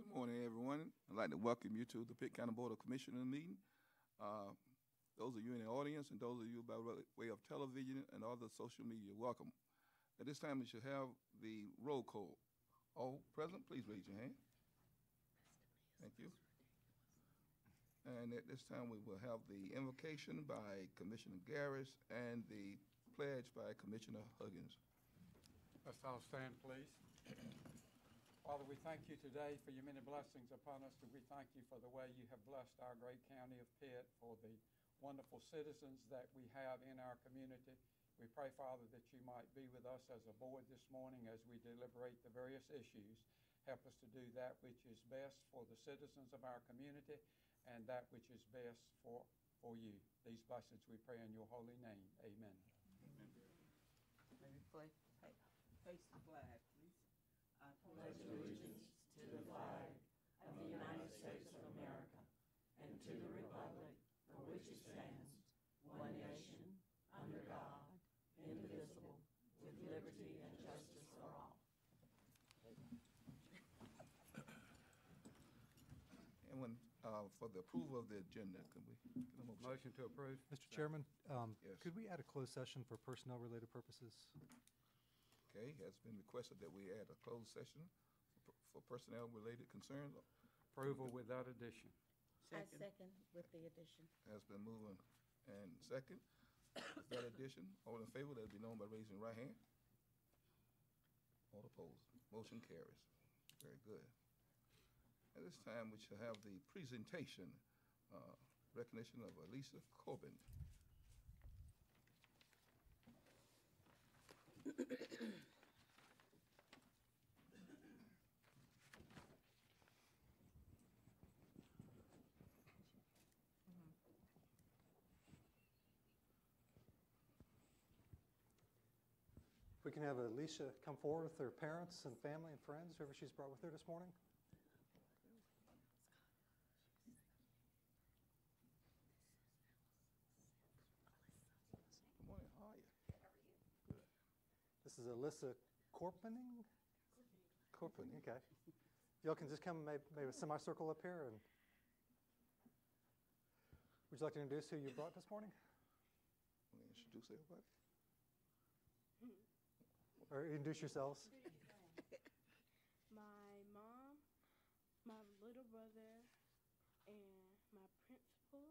Good morning, everyone. I'd like to welcome you to the Pitt County Board of Commissioners meeting. Those of you in the audience and those of you by way of television and other social media, welcome. At this time, we should have the roll call. All present, please raise your hand. Thank you. And at this time, we will have the invocation by Commissioner Garris and the pledge by Commissioner Huggins. Let's all stand, please. Father, we thank you today for your many blessings upon us, and we thank you for the way you have blessed our great county of Pitt, for the wonderful citizens that we have in our community. We pray, Father, that you might be with us as a board this morning as we deliberate the various issues. Help us to do that which is best for the citizens of our community and that which is best for you. These blessings we pray in your holy name. Amen. Amen. Maybe face the flag, please. I pledge allegiance to the flag of the United States of America and to the republic for which it stands, one nation, under God, indivisible, with liberty and justice for all. And when for the approval of the agenda, can we get a motion? Motion to approve. Mr. Chairman, Yes. could we add a closed session for personnel-related purposes? Okay, it has been requested that we add a closed session for personnel-related concerns. Approval with that addition. I second with the addition. Has been moved and second. With that addition, all in favor, that'll be known by raising your right hand. All opposed. Motion carries. Very good. At this time, we shall have the presentation, recognition of Elisa Corbin. If we can have Alicia come forward with her parents and family and friends, whoever she's brought with her this morning. Good morning, how are you? Good. This is Alyssa Corpening? Corpening, okay. Y'all can just come maybe a semicircle up here. And would you like to introduce who you brought this morning? Want to introduce everybody? Or introduce yourselves? My mom, my little brother, and my principal,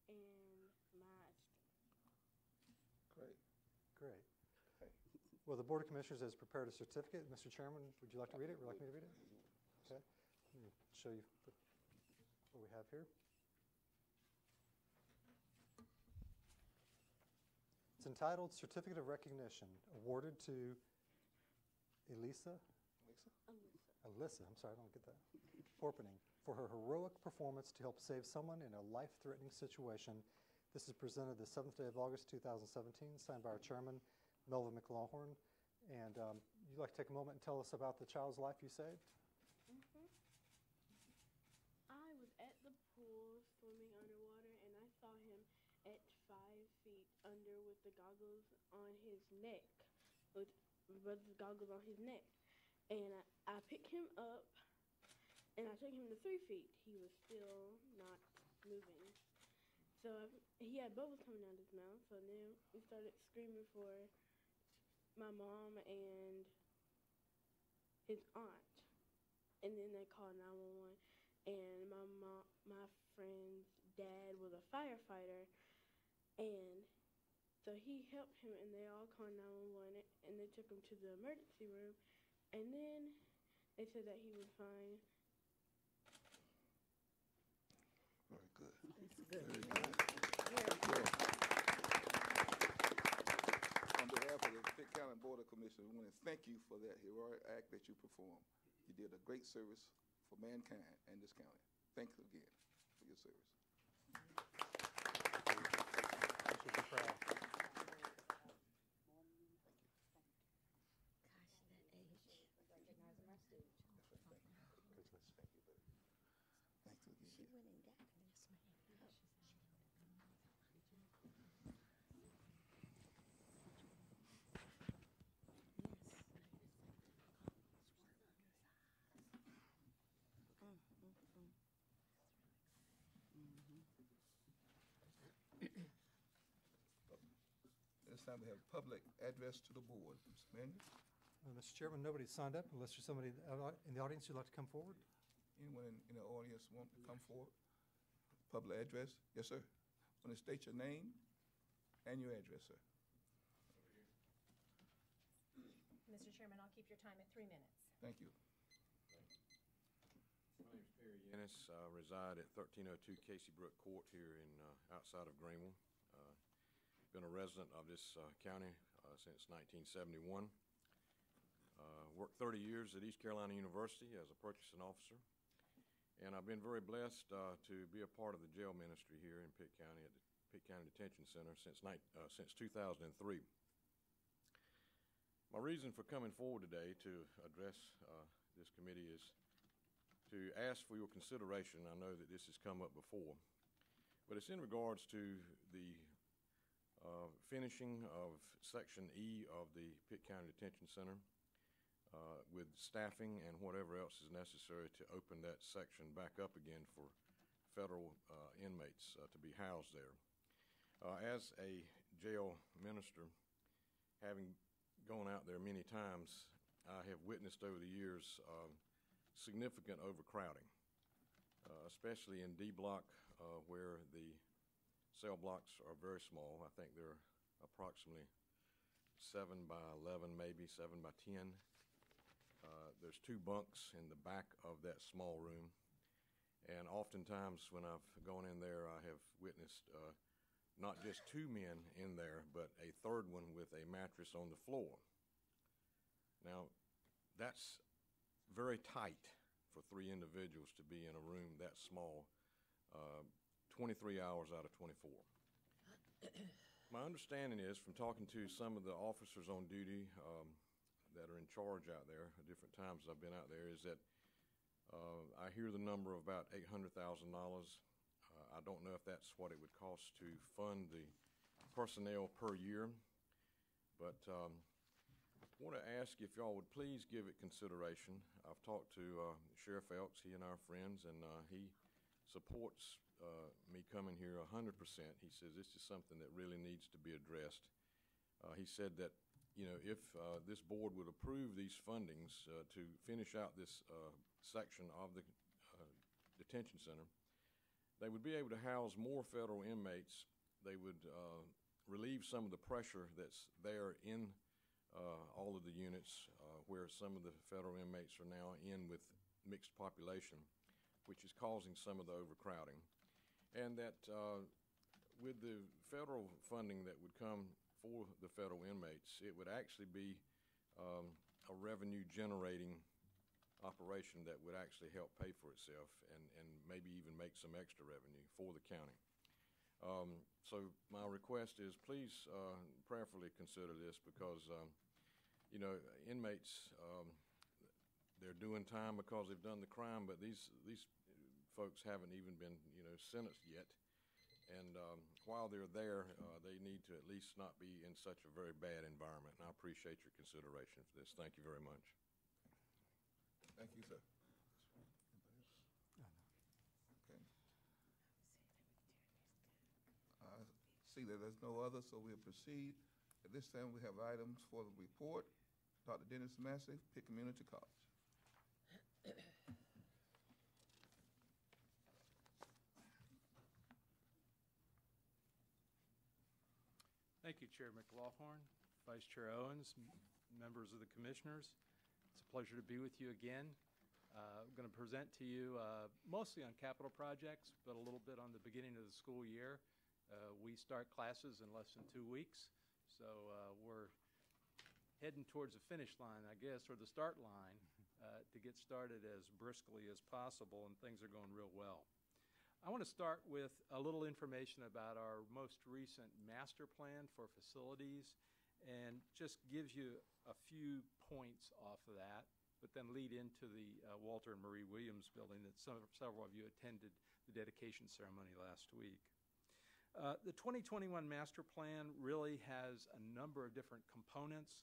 and my Great. Great. Okay. Well, the Board of Commissioners has prepared a certificate. Mr. Chairman, would you like to read it? Would you like me to read it? Okay. Let me show you what we have here. It's entitled Certificate of Recognition, awarded to Alyssa, I'm sorry, I don't get that, Corpening, for her heroic performance to help save someone in a life-threatening situation. This is presented the 7th day of August, 2017, signed by our chairman, Melvin McLaughlin. And you'd like to take a moment and tell us about the child's life you saved? I was at the pool swimming underwater, and I saw him at 5 feet under with the goggles on his neck, with my brother's goggles on his neck. And I picked him up, and I took him to 3 feet. He was still not moving. So he had bubbles coming out of his mouth, so then we started screaming for my mom and his aunt. And then they called 911, and my friend's dad was a firefighter, and so he helped him, and they all called 911, and they took him to the emergency room, and then they said that he was fine. Very good. That's good. Very good. On behalf of the Pitt County Board of Commissioners, we want to thank you for that heroic act that you performed. You did a great service for mankind and this county. Thank you again for your service. You should be proud. Gosh, that age. Recognizing my student. Congratulations. Thank you, baby. Thank you again. She went and got it. Yes, ma'am. Yes. time we have public address to the board. Mr. Manuel, Mr. Chairman, nobody's signed up unless there's somebody in the audience who'd like to come forward. anyone in the audience want to come forward? Public address? Yes, sir. Want to state your name and your address, sir. Mr. Chairman, I'll keep your time at 3 minutes. Thank you. My name is Perry Yennis. I reside at 1302 Casey Brook Court here in outside of Greenville. Been a resident of this county since 1971. Worked 30 years at East Carolina University as a purchasing officer. And I've been very blessed to be a part of the jail ministry here in Pitt County at the Pitt County Detention Center since 2003. My reason for coming forward today to address this committee is to ask for your consideration. I know that this has come up before, but it's in regards to the finishing of Section E of the Pitt County Detention Center with staffing and whatever else is necessary to open that section back up again for federal inmates to be housed there. As a jail minister, having gone out there many times, I have witnessed over the years significant overcrowding, especially in D block where the cell blocks are very small. I think they're approximately 7 by 11, maybe 7 by 10. There's 2 bunks in the back of that small room, and oftentimes when I've gone in there, I have witnessed not just 2 men in there, but a third one with a mattress on the floor. Now, that's very tight for 3 individuals to be in a room that small, 23 hours out of 24. My understanding is, from talking to some of the officers on duty that are in charge out there at different times I've been out there, is that I hear the number of about $800,000. I don't know if that's what it would cost to fund the personnel per year, but I want to ask if y'all would please give it consideration. I've talked to Sheriff Elks, he and our friends, and he supports me coming here 100%. He says this is something that really needs to be addressed. He said that, you know, if this board would approve these fundings to finish out this section of the detention center, they would be able to house more federal inmates. They would relieve some of the pressure that's there in all of the units where some of the federal inmates are now in with mixed population, which is causing some of the overcrowding. And that with the federal funding that would come for the federal inmates, it would actually be a revenue generating operation that would actually help pay for itself and maybe even make some extra revenue for the county. So my request is please prayerfully consider this, because you know, inmates, they're doing time because they've done the crime, but these folks haven't even been, you know, sentenced yet. And while they're there, they need to at least not be in such a very bad environment. And I appreciate your consideration for this. Thank you very much. Thank you, sir. Okay. I see that there's no other, so we'll proceed. At this time, we have items for the report. Dr. Dennis Massey, Pitt Community College. Thank you, Chair McLaughlin, Vice Chair Owens, members of the commissioners. It's a pleasure to be with you again. I'm going to present to you mostly on capital projects, but a little bit on the beginning of the school year. We start classes in less than 2 weeks, so we're heading towards the finish line, I guess, or the start line to get started as briskly as possible, and things are going real well. I want to start with a little information about our most recent master plan for facilities, and just gives you a few points off of that, but then lead into the Walter and Marie Williams building that several of you attended the dedication ceremony last week. The 2021 master plan really has a number of different components,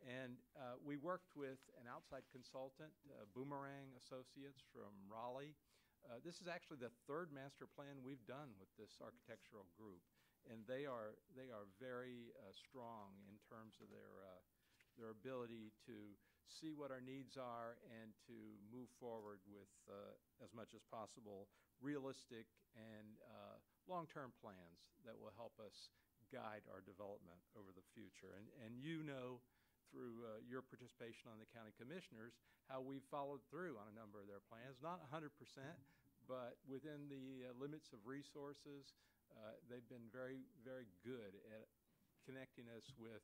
and we worked with an outside consultant, Boomerang Associates from Raleigh. This is actually the 3rd master plan we've done with this architectural group, and they are very strong in terms of their ability to see what our needs are and to move forward with, as much as possible, realistic and long-term plans that will help us guide our development over the future. And you know, through your participation on the county commissioners, how we've followed through on a number of their plans. Not 100%, but within the limits of resources, they've been very, very good at connecting us with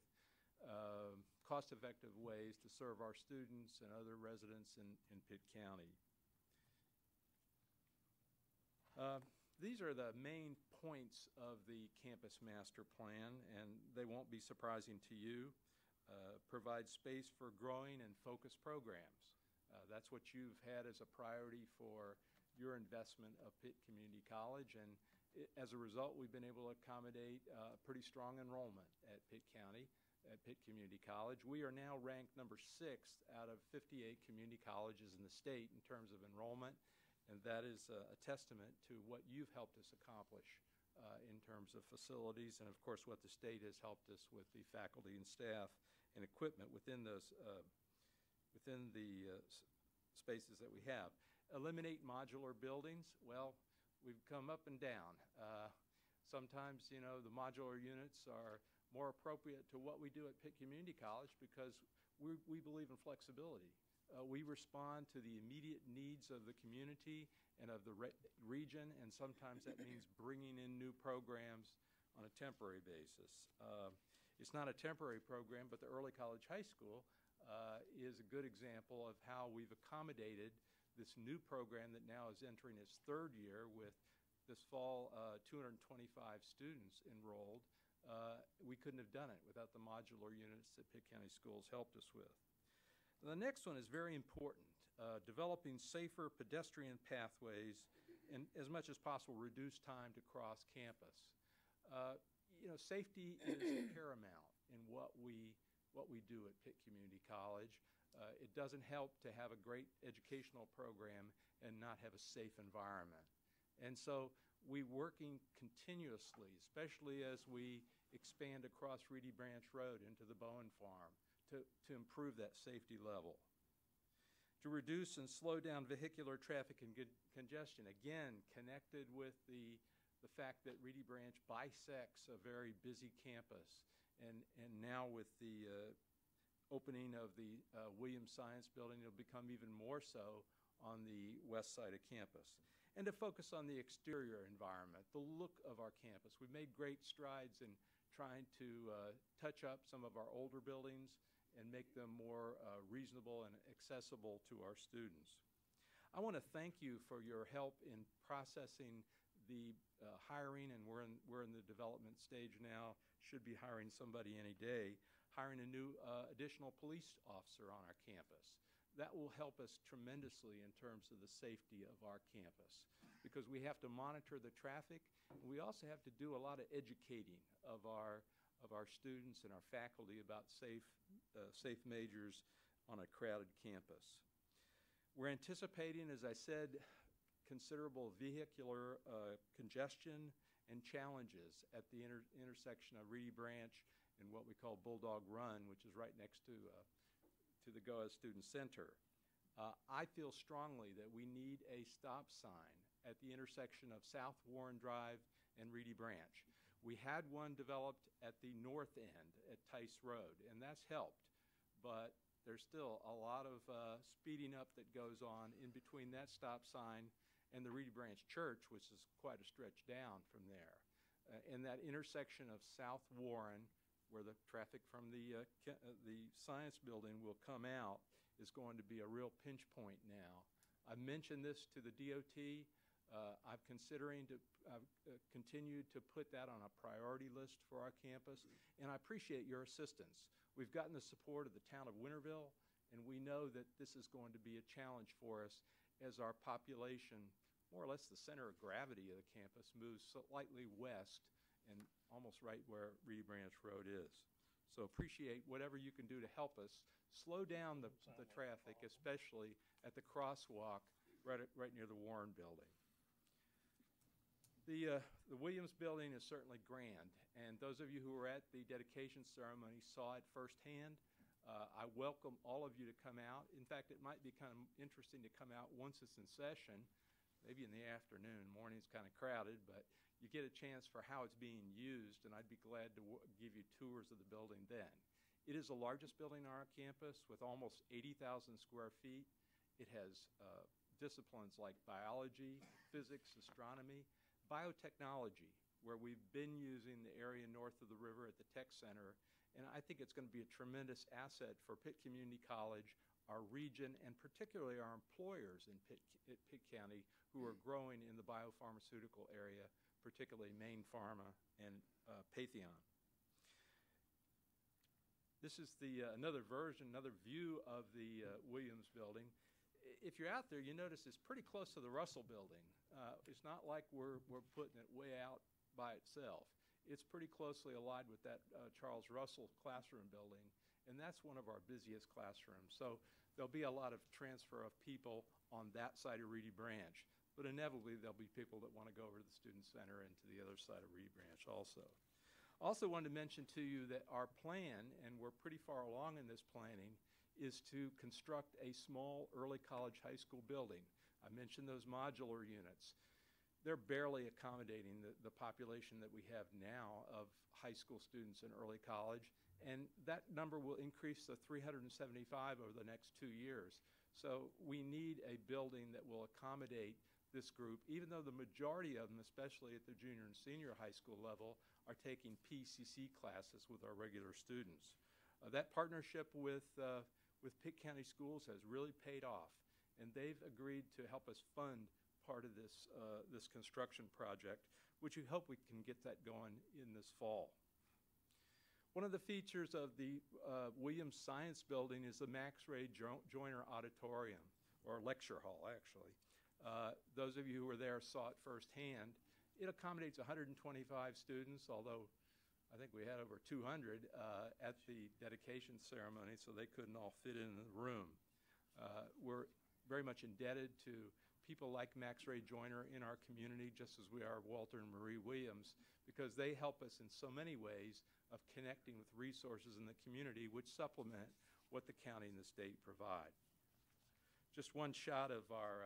cost-effective ways to serve our students and other residents in Pitt County. These are the main points of the campus master plan, and they won't be surprising to you. Provide space for growing and focused programs. That's what you've had as a priority for your investment of Pitt Community College, and as a result, we've been able to accommodate pretty strong enrollment at Pitt County, at Pitt Community College. We are now ranked number 6 out of 58 community colleges in the state in terms of enrollment, and that is a testament to what you've helped us accomplish in terms of facilities, and of course what the state has helped us with the faculty and staff and equipment within those spaces that we have. Eliminate modular buildings. Well, we've come up and down. Sometimes, you know, the modular units are more appropriate to what we do at Pitt Community College because we believe in flexibility. We respond to the immediate needs of the community and of the region, and sometimes that means bringing in new programs on a temporary basis. It's not a temporary program, but the Early College High School is a good example of how we've accommodated this new program that now is entering its 3rd year with this fall 225 students enrolled. We couldn't have done it without the modular units that Pitt County Schools helped us with. The next one is very important, developing safer pedestrian pathways and, as much as possible, reduce time to cross campus. You know, safety is paramount in what we do at Pitt Community College. It doesn't help to have a great educational program and not have a safe environment. And so we're working continuously, especially as we expand across Reedy Branch Road into the Bowen Farm, to improve that safety level. To reduce and slow down vehicular traffic and congestion, again, connected with the fact that Reedy Branch bisects a very busy campus, and now with the opening of the Williams Science Building, it'll become even more so on the west side of campus. And to focus on the exterior environment, the look of our campus. We've made great strides in trying to touch up some of our older buildings and make them more reasonable and accessible to our students. I want to thank you for your help in processing the hiring, and we're in the development stage now, should be hiring somebody any day, hiring a new additional police officer on our campus. That will help us tremendously in terms of the safety of our campus, because we have to monitor the traffic, and we also have to do a lot of educating of our students and our faculty about safe majors on a crowded campus. We're anticipating, as I said, considerable vehicular congestion and challenges at the intersection of Reedy Branch and what we call Bulldog Run, which is right next to the GOAS Student Center. I feel strongly that we need a stop sign at the intersection of South Warren Drive and Reedy Branch. We had one developed at the north end at Tice Road, and that's helped, but there's still a lot of speeding up that goes on in between that stop sign and the Reedy Branch Church, which is quite a stretch down from there. And that intersection of South Warren, where the traffic from the science building will come out, is going to be a real pinch point now. I mentioned this to the DOT. I'm considering to continue to put that on a priority list for our campus, and I appreciate your assistance. We've gotten the support of the town of Winterville, and we know that this is going to be a challenge for us as our population, more or less the center of gravity of the campus, moves slightly west and almost right where Reedy Branch Road is. So appreciate whatever you can do to help us slow down the traffic, especially at the crosswalk right near the Warren Building. The Williams Building is certainly grand, and those of you who were at the dedication ceremony saw it firsthand. I welcome all of you to come out. In fact, it might be kind of interesting to come out once it's in session, maybe in the afternoon. Morning's kind of crowded, but you get a chance for how it's being used, and I'd be glad to give you tours of the building then. It is the largest building on our campus with almost 80,000 square feet. It has disciplines like biology, physics, astronomy, biotechnology, where we've been using the area north of the river at the Tech Center, and I think it's going to be a tremendous asset for Pitt Community College, our region, and particularly our employers in Pitt County who are growing in the biopharmaceutical area, particularly Maine Pharma and Patheon. This is another version, another view of the Williams Building. If you're out there, you notice it's pretty close to the Russell Building. It's not like we're putting it way out by itself. It's pretty closely allied with that Charles Russell classroom building, and that's one of our busiest classrooms. So there'll be a lot of transfer of people on that side of Reedy Branch, but inevitably there'll be people that want to go over to the Student Center and to the other side of Reedy Branch also. Also wanted to mention to you that our plan, and we're pretty far along in this planning, is to construct a small early college high school building. I mentioned those modular units. They're barely accommodating the population that we have now of high school students in early college, and that number will increase to 375 over the next 2 years. So we need a building that will accommodate this group, even though the majority of them, especially at the junior and senior high school level, are taking PCC classes with our regular students. That partnership with Pitt County Schools has really paid off, and they've agreed to help us fund part of this construction project, which we hope we can get that going in this fall. One of the features of the Williams Science Building is the Max Ray Joyner Auditorium, or lecture hall, actually. Those of you who were there saw it firsthand. It accommodates 125 students, although I think we had over 200 at the dedication ceremony, so they couldn't all fit in the room. We're very much indebted to people like Max Ray Joyner in our community, just as we are Walter and Marie Williams, because they help us in so many ways of connecting with resources in the community which supplement what the county and the state provide. Just one shot of our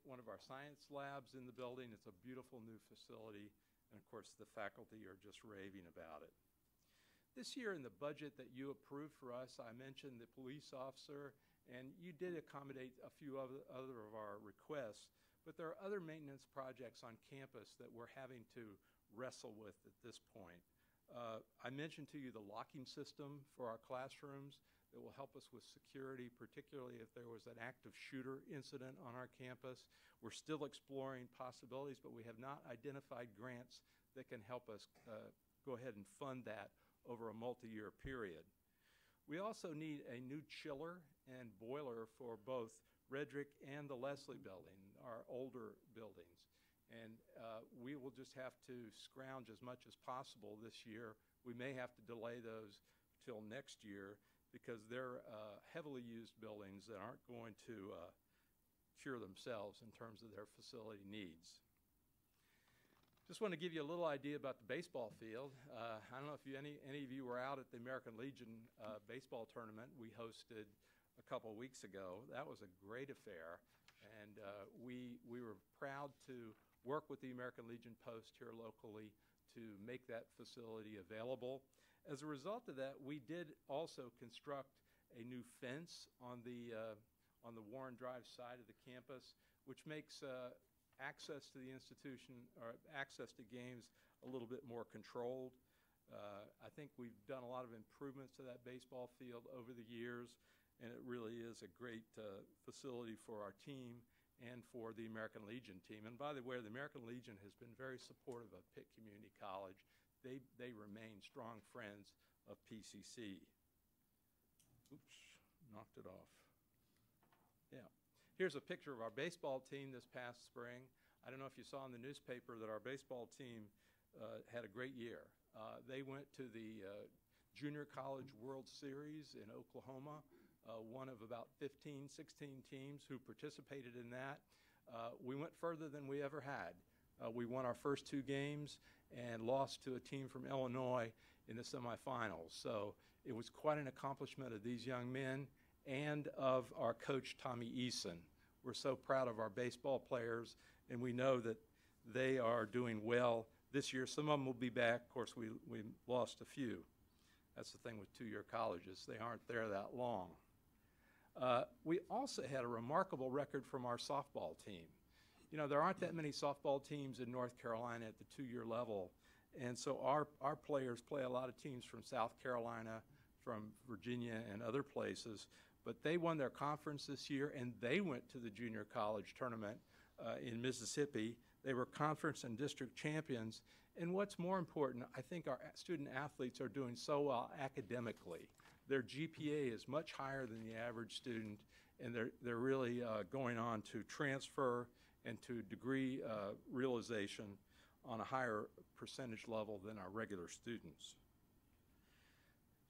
one of our science labs in the building. It's a beautiful new facility, and of course the faculty are just raving about it. This year in the budget that you approved for us, I mentioned the police officer, and you did accommodate a few other of our requests, but there are other maintenance projects on campus that we're having to wrestle with at this point. I mentioned to you the locking system for our classrooms that will help us with security, particularly if there was an active shooter incident on our campus. We're still exploring possibilities, but we have not identified grants that can help us go ahead and fund that over a multi-year period. We also need a new chiller and boiler for both Redrick and the Leslie building, our older buildings. And we will just have to scrounge as much as possible this year. We may have to delay those till next year because they're heavily used buildings that aren't going to cure themselves in terms of their facility needs. Just want to give you a little idea about the baseball field. I don't know if any of you were out at the American Legion baseball tournament we hosted a couple of weeks ago. That was a great affair, and we were proud to work with the American Legion Post here locally to make that facility available. As a result of that, we did also construct a new fence on the Warren Drive side of the campus, which makes access to the institution or access to games a little bit more controlled. I think we've done a lot of improvements to that baseball field over the years, and it really is a great facility for our team and for the American Legion team. And by the way, the American Legion has been very supportive of Pitt Community College. They remain strong friends of PCC. Oops, knocked it off. Yeah. Here's a picture of our baseball team this past spring. I don't know if you saw in the newspaper that our baseball team had a great year. They went to the Junior College World Series in Oklahoma, one of about 15, 16 teams who participated in that. We went further than we ever had. We won our first 2 games and lost to a team from Illinois in the semifinals. So it was quite an accomplishment of these young men and of our coach, Tommy Eason. We're so proud of our baseball players, and we know that they are doing well this year. Some of them will be back. Of course, we lost a few. That's the thing with 2-year colleges. They aren't there that long. We also had a remarkable record from our softball team. You know, there aren't that many softball teams in North Carolina at the 2-year level, and so our players play a lot of teams from South Carolina, from Virginia, and other places, but they won their conference this year, and they went to the junior college tournament in Mississippi. They were conference and district champions, and what's more important, I think our student athletes are doing so well academically. Their GPA is much higher than the average student, and they're really going on to transfer and to degree realization on a higher percentage level than our regular students.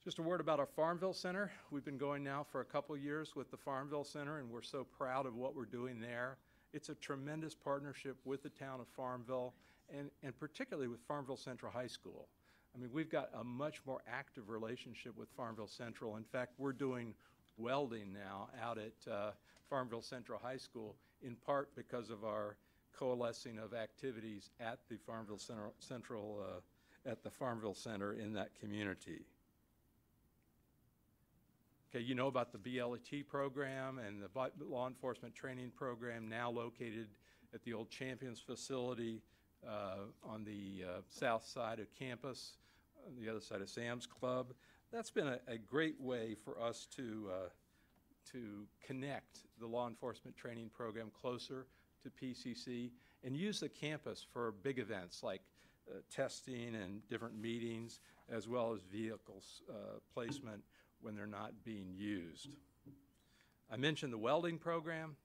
Just a word about our Farmville Center. We've been going now for a couple years with the Farmville Center, and we're so proud of what we're doing there. It's a tremendous partnership with the town of Farmville, and particularly with Farmville Central High School. I mean, we've got a much more active relationship with Farmville Central. In fact, we're doing welding now out at Farmville Central High School, in part because of our coalescing of activities at the Farmville at the Farmville Center in that community. Okay, you know about the BLET program and the law enforcement training program now located at the old Champions facility on the south side of campus, on the other side of Sam's Club. That's been a great way for us to connect the law enforcement training program closer to PCC and use the campus for big events like testing and different meetings, as well as vehicles placement when they're not being used. I mentioned the welding program.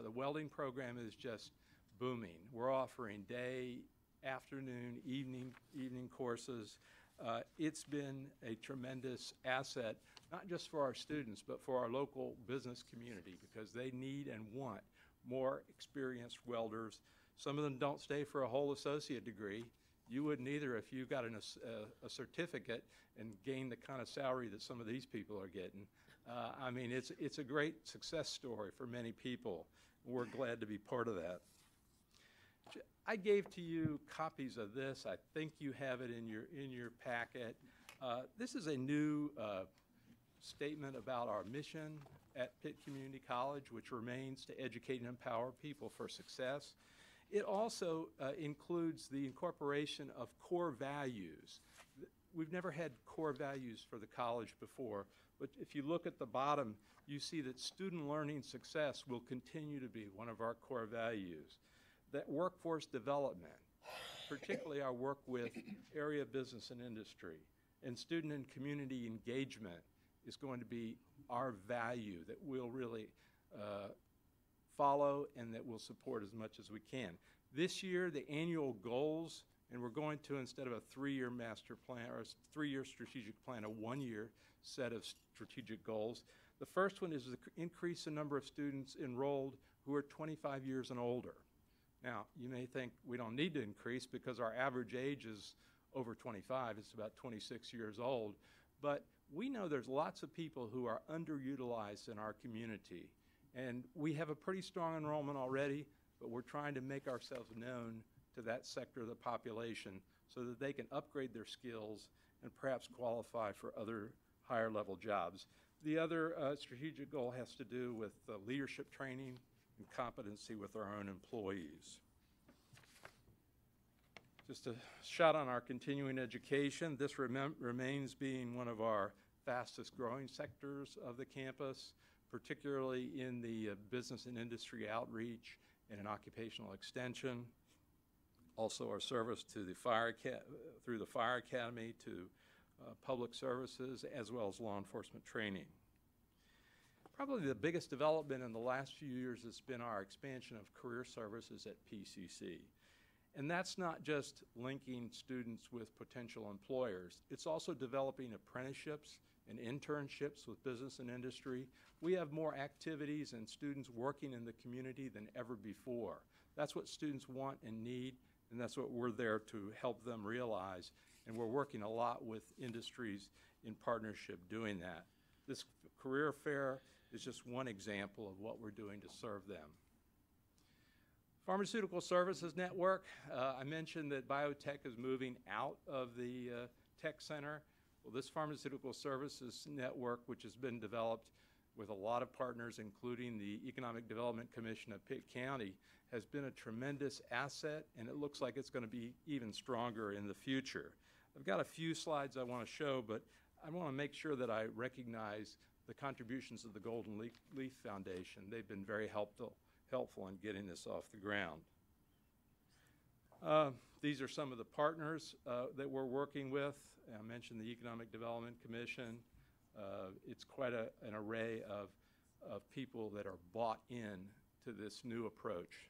The welding program is just booming. We're offering day, afternoon, evening courses. It's been a tremendous asset, not just for our students, but for our local business community, because they need and want more experienced welders. Some of them don't stay for a whole associate degree. You wouldn't either if you got a certificate and gained the kind of salary that some of these people are getting. I mean, it's a great success story for many people. We're glad to be part of that. I gave to you copies of this. I think you have it in your packet. This is a new statement about our mission at Pitt Community College, which remains to educate and empower people for success. It also includes the incorporation of core values. We've never had core values for the college before, but if you look at the bottom, you see that student learning success will continue to be one of our core values. That workforce development, particularly our work with area business and industry, and student and community engagement is going to be our value that we'll really follow and that we'll support as much as we can. This year, the annual goals, and we're going to, instead of a 3-year master plan or a 3-year strategic plan, a 1-year set of strategic goals. The first one is to increase the number of students enrolled who are 25 years and older. Now, you may think we don't need to increase because our average age is over 25. It's about 26 years old. But we know there's lots of people who are underutilized in our community. And we have a pretty strong enrollment already, but we're trying to make ourselves known to that sector of the population so that they can upgrade their skills and perhaps qualify for other higher level jobs. The other strategic goal has to do with leadership training and competency with our own employees. Just a shot on our continuing education. This remains being one of our fastest growing sectors of the campus, particularly in the business and industry outreach and in occupational extension. Also our service to the through the Fire Academy to public services, as well as law enforcement training. Probably the biggest development in the last few years has been our expansion of career services at PCC. And that's not just linking students with potential employers. It's also developing apprenticeships and internships with business and industry. We have more activities and students working in the community than ever before. That's what students want and need, and that's what we're there to help them realize. And we're working a lot with industries in partnership doing that. This career fair is just one example of what we're doing to serve them. Pharmaceutical Services Network, I mentioned that biotech is moving out of the tech center. Well, this Pharmaceutical Services Network, which has been developed with a lot of partners, including the Economic Development Commission of Pitt County, has been a tremendous asset, and it looks like it's going to be even stronger in the future. I've got a few slides I want to show, but I want to make sure that I recognize the contributions of the Golden Leaf Foundation. They've been very helpful in getting this off the ground. These are some of the partners that we're working with. I mentioned the Economic Development Commission. It's quite an array of people that are bought in to this new approach.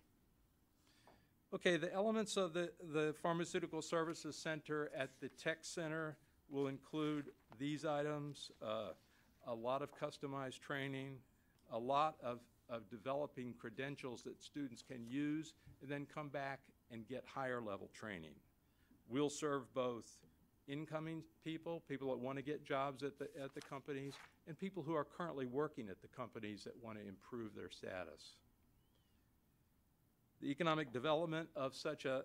Okay, the elements of the Pharmaceutical Services Center at the Tech Center will include these items, a lot of customized training, a lot of developing credentials that students can use and then come back and get higher level training. We'll serve both incoming people that want to get jobs at the companies, and people who are currently working at the companies that want to improve their status. The economic development of such a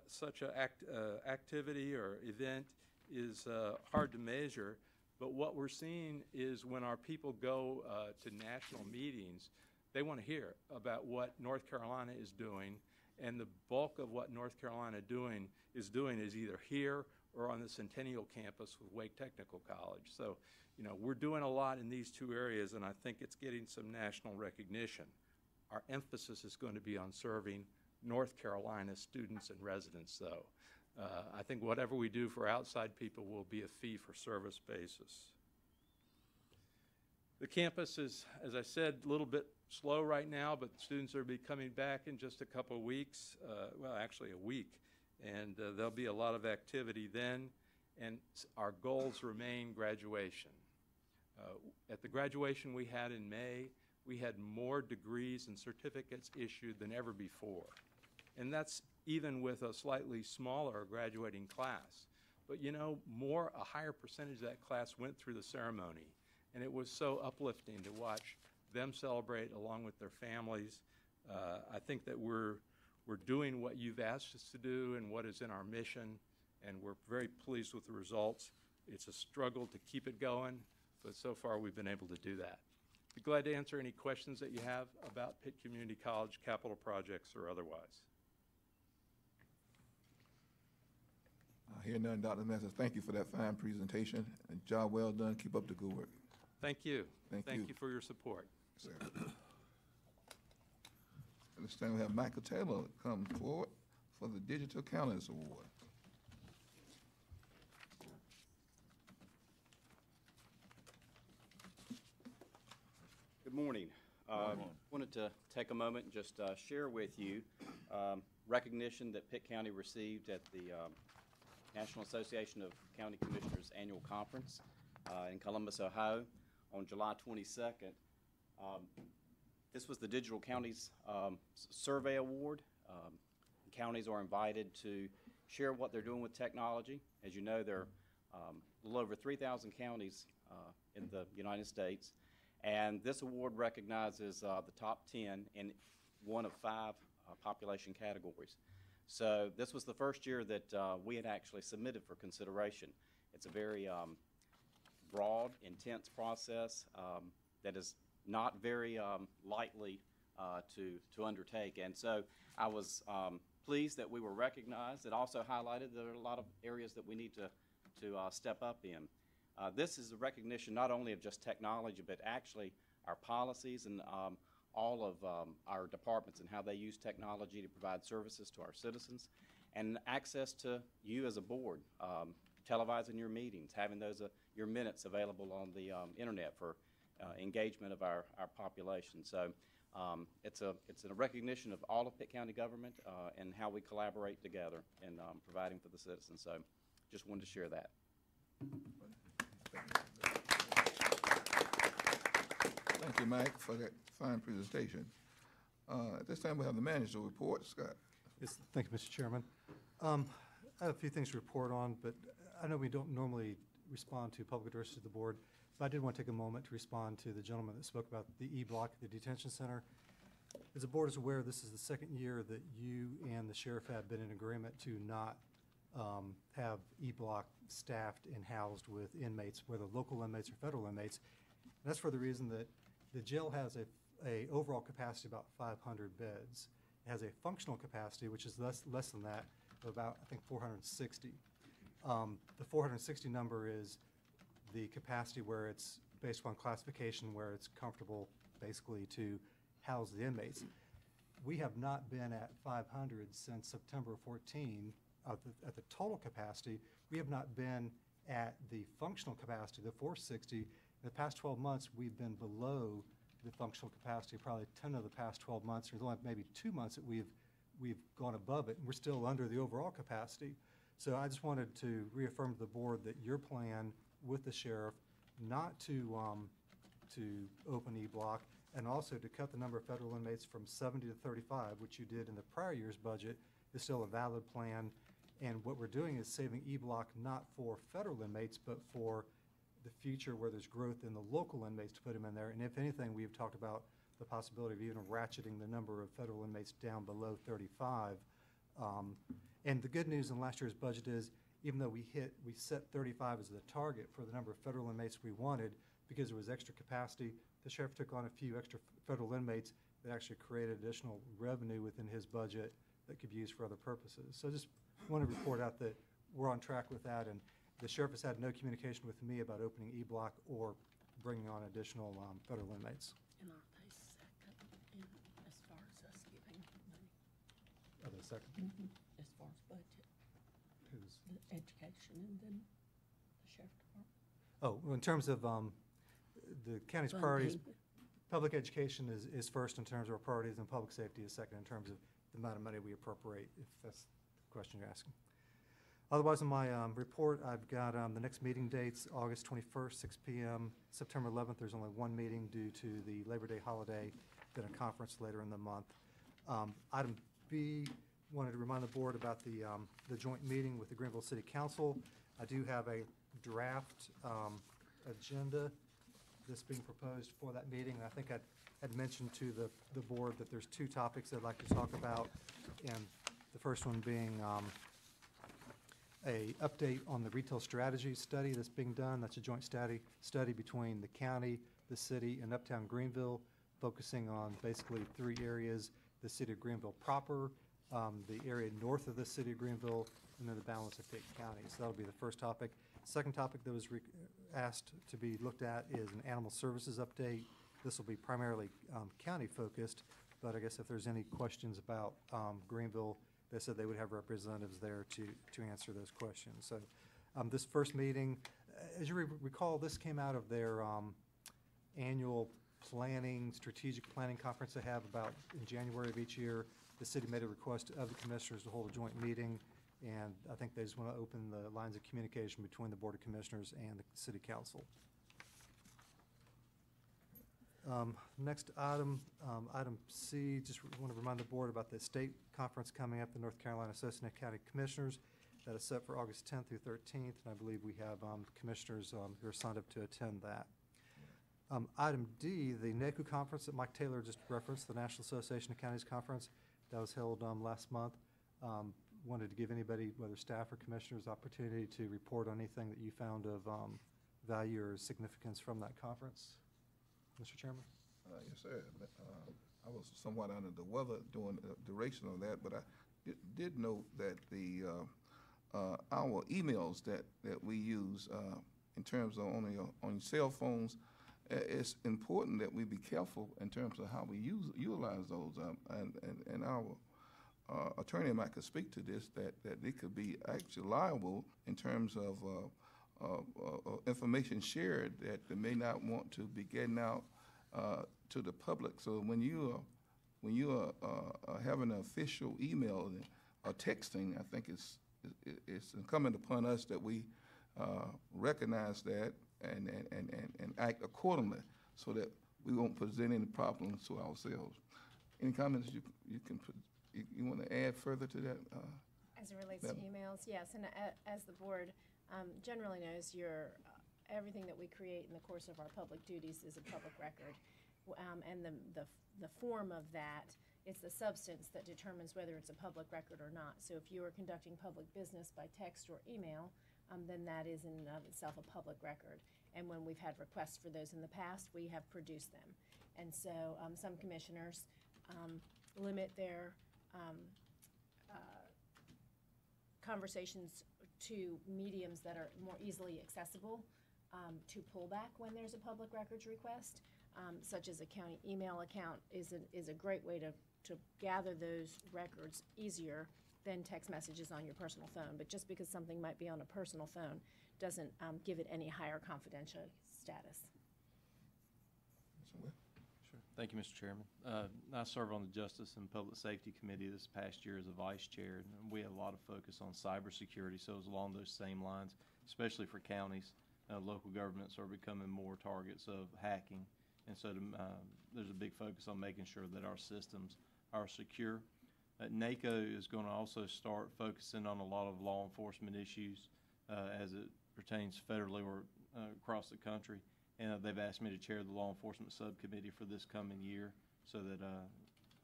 activity or event is hard to measure, but what we're seeing is when our people go to national meetings, they want to hear about what North Carolina is doing, and the bulk of what North Carolina is doing is either here or on the Centennial campus with Wake Technical College. So, you know, we're doing a lot in these two areas, and I think it's getting some national recognition. Our emphasis is going to be on serving North Carolina students and residents, though. I think whatever we do for outside people will be a fee-for-service basis. The campus is, as I said, a little bit slow right now, but students will be coming back in just a couple of weeks, well, actually a week, and there'll be a lot of activity then, and our goals remain graduation. At the graduation we had in May, we had more degrees and certificates issued than ever before, and that's even with a slightly smaller graduating class. But you know, a higher percentage of that class went through the ceremony, and it was so uplifting to watch them celebrate along with their families. I think that we're doing what you've asked us to do and what is in our mission, and we're very pleased with the results. It's a struggle to keep it going, but so far we've been able to do that. Be glad to answer any questions that you have about Pitt Community College capital projects or otherwise. I hear none, Dr. Messers. Thank you for that fine presentation, and job well done. Keep up the good work. Thank you. Thank you for your support. Sir. At this time, we have Michael Taylor come forward for the Digital Counters Award. Good morning. Wanted to take a moment and just share with you recognition that Pitt County received at the National Association of County Commissioners Annual Conference in Columbus, Ohio on July 22nd. This was the Digital Counties Survey Award. Counties are invited to share what they're doing with technology. As you know, there are a little over 3,000 counties in the United States, and this award recognizes the top 10 in one of 5 population categories. So this was the first year that we had actually submitted for consideration. It's a very broad, intense process that is not very lightly to undertake. And so I was pleased that we were recognized. It also highlighted there are a lot of areas that we need to step up in. This is a recognition not only of just technology, but actually our policies and all of our departments and how they use technology to provide services to our citizens, and access to you as a board, televising your meetings, having those your minutes available on the internet for engagement of our population. So it's a recognition of all of Pitt County government and how we collaborate together in providing for the citizens. So just wanted to share that. Thank you, Mike, for that fine presentation. At this time, we have the manager report. Scott. Yes, thank you, Mr. Chairman. I have a few things to report on, but I know we don't normally respond to public addresses to the board, but I did want to take a moment to respond to the gentleman that spoke about the E-block at the detention center. As the board is aware, this is the second year that you and the sheriff have been in agreement to not have E-block staffed and housed with inmates, whether local inmates or federal inmates. And that's for the reason that the jail has a overall capacity of about 500 beds. It has a functional capacity, which is less than that, of about, I think, 460. The 460 number is the capacity where it's based upon classification, where it's comfortable basically to house the inmates. We have not been at 500 since September 14 at the total capacity. We have not been at the functional capacity, the 460. In the past 12 months, we've been below the functional capacity, probably 10 of the past 12 months. There's only maybe 2 months that we've gone above it, and we're still under the overall capacity. So I just wanted to reaffirm to the board that your plan with the sheriff not to open E-block, and also to cut the number of federal inmates from 70 to 35, which you did in the prior year's budget, is still a valid plan. And what we're doing is saving E-block not for federal inmates, but for the future where there's growth in the local inmates to put them in there. And if anything, we've talked about the possibility of even ratcheting the number of federal inmates down below 35. And the good news in last year's budget is, even though we set 35 as the target for the number of federal inmates we wanted, because there was extra capacity, the sheriff took on a few extra federal inmates that actually created additional revenue within his budget that could be used for other purposes. So just want to report out that we're on track with that, and the sheriff has had no communication with me about opening E-block or bringing on additional federal inmates. And are they second as far as us giving money? Are they second? As far as budget, Who's? the education and then the sheriff department? Oh, well, in terms of the county's priorities, public education is first in terms of our priorities, and public safety is second in terms of the amount of money we appropriate, if that's the question you're asking. Otherwise, in my report, I've got the next meeting dates: August 21st, 6 p.m. September 11th, there's only one meeting due to the Labor Day holiday, then a conference later in the month. Item B, wanted to remind the board about the joint meeting with the Greenville City Council. I do have a draft agenda that's being proposed for that meeting. I think I had mentioned to the board that there's 2 topics I'd like to talk about, and the first one being a update on the retail strategy study that's being done. That's a joint study between the county, the city, and Uptown Greenville, focusing on basically 3 areas: the city of Greenville proper, the area north of the city of Greenville, and then the balance of Pitt County. So that'll be the first topic. Second topic that was asked to be looked at is an animal services update. This will be primarily county focused, but I guess if there's any questions about Greenville, they said they would have representatives there to answer those questions. So this first meeting, as you recall, this came out of their annual strategic planning conference they have about in January of each year. The city made a request of the commissioners to hold a joint meeting, and I think they just want to open the lines of communication between the Board of Commissioners and the City Council. Next item, item C, just want to remind the board about the state conference coming up, the North Carolina Association of County Commissioners. That is set for August 10th through 13th, and I believe we have commissioners who are signed up to attend that. Item D, the NACU conference that Mike Taylor just referenced, the National Association of Counties Conference, that was held last month. Wanted to give anybody, whether staff or commissioners, opportunity to report on anything that you found of value or significance from that conference. Mr. Chairman? Yes, sir. I was somewhat under the weather during the duration of that, but I did note that our emails that we use in terms of on cell phones, it's important that we be careful in terms of how we utilize those. And our attorney might could speak to this, that it could be actually liable in terms of information shared that they may not want to be getting out to the public. So when you are having an official email or texting, I think it's incumbent upon us that we recognize that and act accordingly, so that we won't present any problems to ourselves. Any comments you want to add further to that? As it relates to emails, yes, and as the board generally knows, everything that we create in the course of our public duties is a public record. And the form of that, it's the substance that determines whether it's a public record or not. So if you are conducting public business by text or email, then that is in and of itself a public record. And when we've had requests for those in the past, we have produced them. And so some commissioners limit their conversations to mediums that are more easily accessible to pull back when there's a public records request, such as a county email account is a great way to gather those records easier than text messages on your personal phone. But just because something might be on a personal phone doesn't give it any higher confidential status. Sure. Thank you, Mr. Chairman. I serve on the Justice and Public Safety Committee this past year as a vice chair, and we have a lot of focus on cybersecurity, so it's along those same lines, especially for counties. Local governments are becoming more targets of hacking, and so there's a big focus on making sure that our systems are secure. NACO is going to also start focusing on a lot of law enforcement issues as it pertains federally or across the country. And they've asked me to chair the law enforcement subcommittee for this coming year so that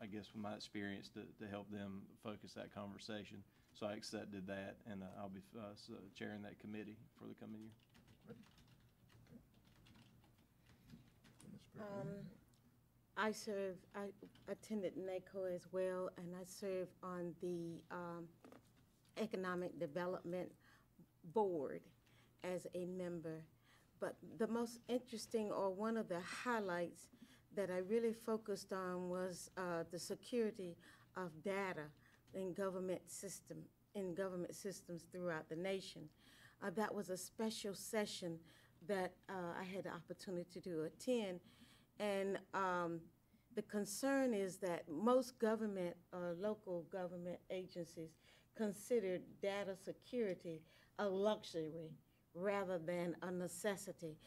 I guess with my experience to help them focus that conversation. So I accepted that, and I'll be chairing that committee for the coming year. I attended NACO as well, and I serve on the Economic Development Board as a member. But the most interesting, or one of the highlights that I really focused on, was the security of data in government systems throughout the nation. That was a special session that I had the opportunity to attend, and the concern is that most government or local government agencies consider data security a luxury rather than a necessity.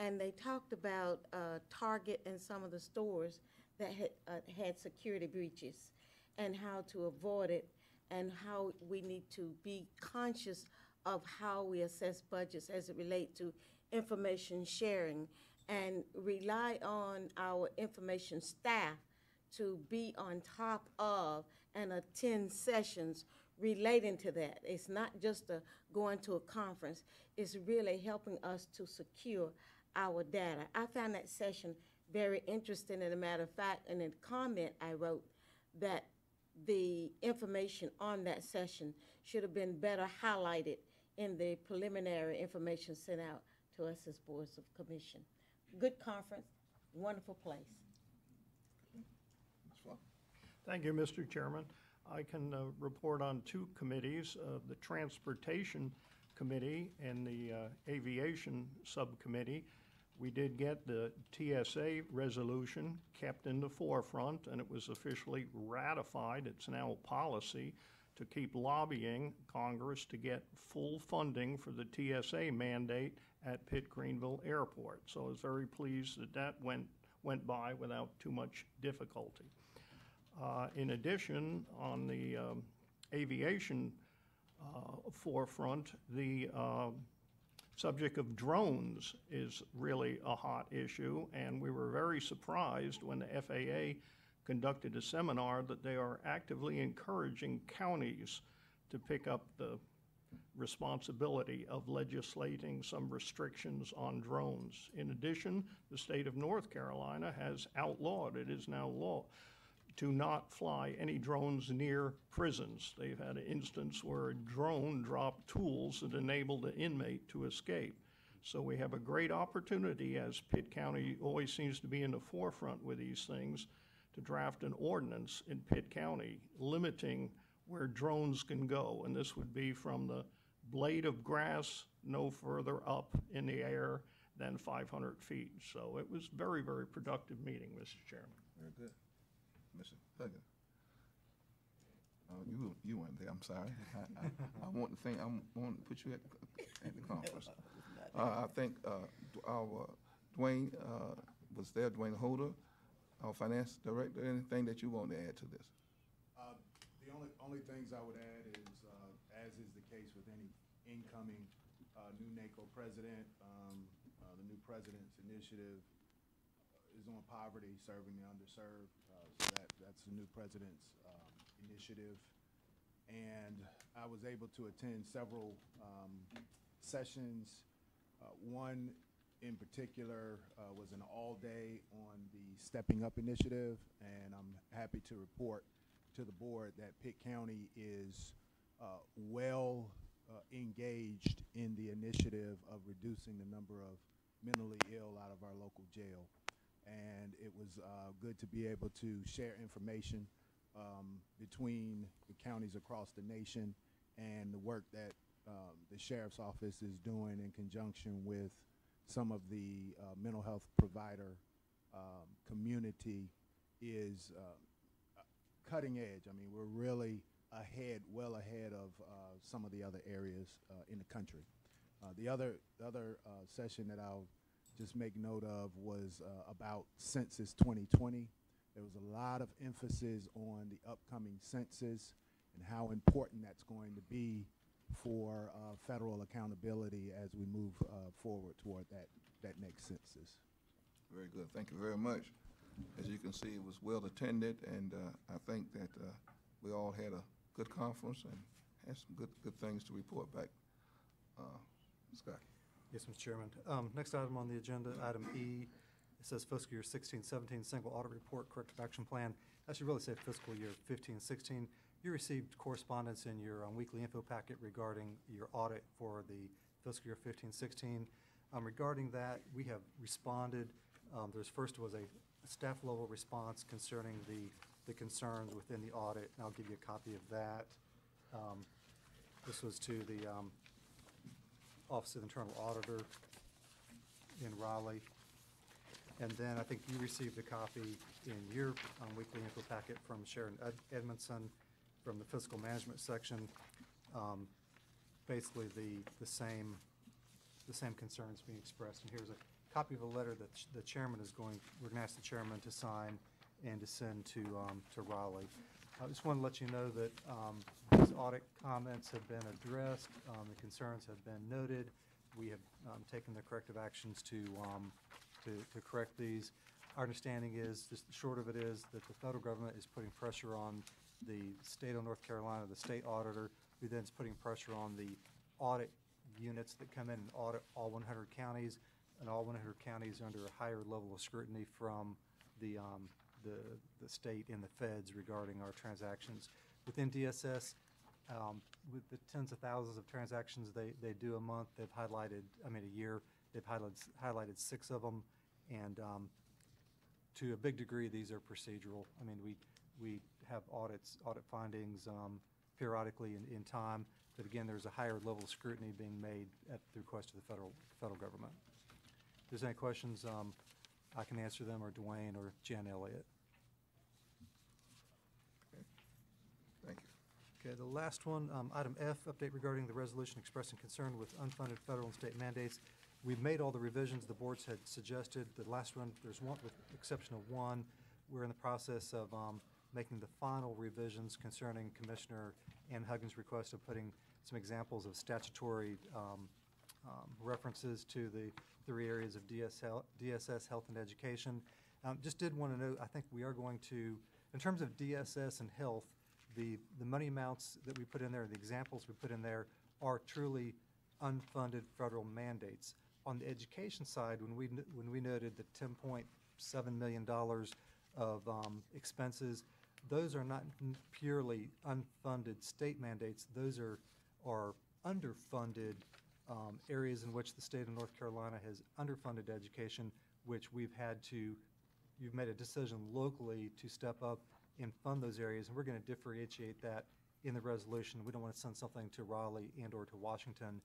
And they talked about Target and some of the stores that had security breaches and how to avoid it, and how we need to be conscious of how we assess budgets as it relates to information sharing, and rely on our information staff to be on top of and attend sessions relating to that. It's not just going to a conference, it's really helping us to secure our data. I found that session very interesting, and a matter of fact, in a comment I wrote that the information on that session should have been better highlighted in the preliminary information sent out to us as boards of commission. Good conference, wonderful place. Thank you, Mr. Chairman. I can report on two committees, the Transportation Committee and the Aviation Subcommittee. We did get the TSA resolution kept in the forefront, and it was officially ratified. It's now policy to keep lobbying Congress to get full funding for the TSA mandate at Pitt Greenville Airport. So I was very pleased that that went by without too much difficulty. In addition, on the aviation forefront, the subject of drones is really a hot issue, and we were very surprised when the FAA conducted a seminar that they are actively encouraging counties to pick up the responsibility of legislating some restrictions on drones. In addition, the state of North Carolina has outlawed, it is now law, to not fly any drones near prisons. They've had an instance where a drone dropped tools that enabled an inmate to escape. So we have a great opportunity, as Pitt County always seems to be in the forefront with these things, to draft an ordinance in Pitt County limiting where drones can go. And this would be from the blade of grass no further up in the air than 500 feet. So it was very, very productive meeting, Mr. Chairman. Very good. Mr. Huggins. You weren't there, I'm sorry. I want to put you at the conference. I think our Dwayne was there, Dwayne Holder, our finance director. Anything that you want to add to this? The only things I would add is, as is the case with any incoming new NACO president, the new president's initiative is on poverty, serving the underserved. So that's the new president's initiative. And I was able to attend several sessions. One in particular was an all-day on the Stepping Up initiative, and I'm happy to report to the board that Pitt County is well engaged in the initiative of reducing the number of mentally ill out of our local jail. And it was good to be able to share information between the counties across the nation and the work that the Sheriff's Office is doing in conjunction with some of the mental health provider community is cutting edge. I mean, we're really ahead, well ahead of some of the other areas in the country. The other session that I'll just make note of was about Census 2020. There was a lot of emphasis on the upcoming census and how important that's going to be for federal accountability as we move forward toward that next census. Very good. Thank you very much. As you can see, it was well attended, and I think that we all had a good conference and had some good things to report back. Scott. Yes, Mr. Chairman. Next item on the agenda, item E, it says fiscal year 16-17 single audit report, corrective action plan. I should really say fiscal year 15-16. You received correspondence in your weekly info packet regarding your audit for the fiscal year 15-16. Regarding that, we have responded. First was a staff level response concerning the concerns within the audit, and I'll give you a copy of that. This was to the Office of Internal Auditor in Raleigh. And then I think you received a copy in your weekly info packet from Sharon Edmondson from the fiscal management section. Basically the same concerns being expressed. And here's a copy of a letter that the chairman we're going to ask the chairman to sign and to send to Raleigh. I just want to let you know that these audit comments have been addressed. The concerns have been noted. We have taken the corrective actions to correct these. Our understanding is, just the short of it is, that the federal government is putting pressure on the state of North Carolina, the state auditor, who then is putting pressure on the audit units that come in and audit all 100 counties, and all 100 counties are under a higher level of scrutiny from the state and the feds regarding our transactions. Within DSS, with the tens of thousands of transactions they do a month, a year, they've highlighted 6 of them, and to a big degree, these are procedural. I mean, we have audit findings periodically in time, but again, there's a higher level of scrutiny being made at the request of the federal government. If there's any questions, I can answer them, or Dwayne, or Jan Elliott. Okay. Thank you. Okay, the last one, item F, update regarding the resolution expressing concern with unfunded federal and state mandates. We've made all the revisions the boards had suggested. The last one, there's one, with the exception of one. We're in the process of making the final revisions concerning Commissioner Ann Huggins' request of putting some examples of statutory references to the 3 areas of DSS, health, and education. Just did want to note, I think we are going to, in terms of DSS and health, the money amounts that we put in there, the examples we put in there, are truly unfunded federal mandates. On the education side, when we noted the $10.7 million of expenses, those are not purely unfunded state mandates. Those are underfunded areas in which the state of North Carolina has underfunded education, which you've made a decision locally to step up and fund those areas, and we're going to differentiate that in the resolution. We don't want to send something to Raleigh and or to Washington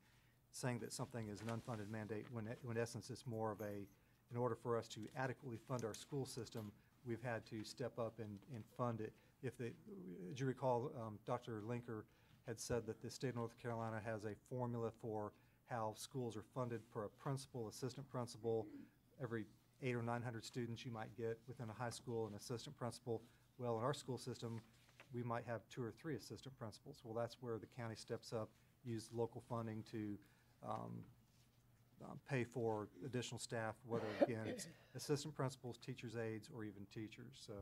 saying that something is an unfunded mandate when in essence it's more of in order for us to adequately fund our school system, we've had to step up and fund it. As you recall, Dr. Linker had said that the state of North Carolina has a formula for how schools are funded per a principal, assistant principal. Every 800 or 900 students you might get within a high school, an assistant principal. Well, in our school system, we might have 2 or 3 assistant principals. Well, that's where the county steps up, use local funding to pay for additional staff, whether, again, it's assistant principals, teachers' aides, or even teachers. So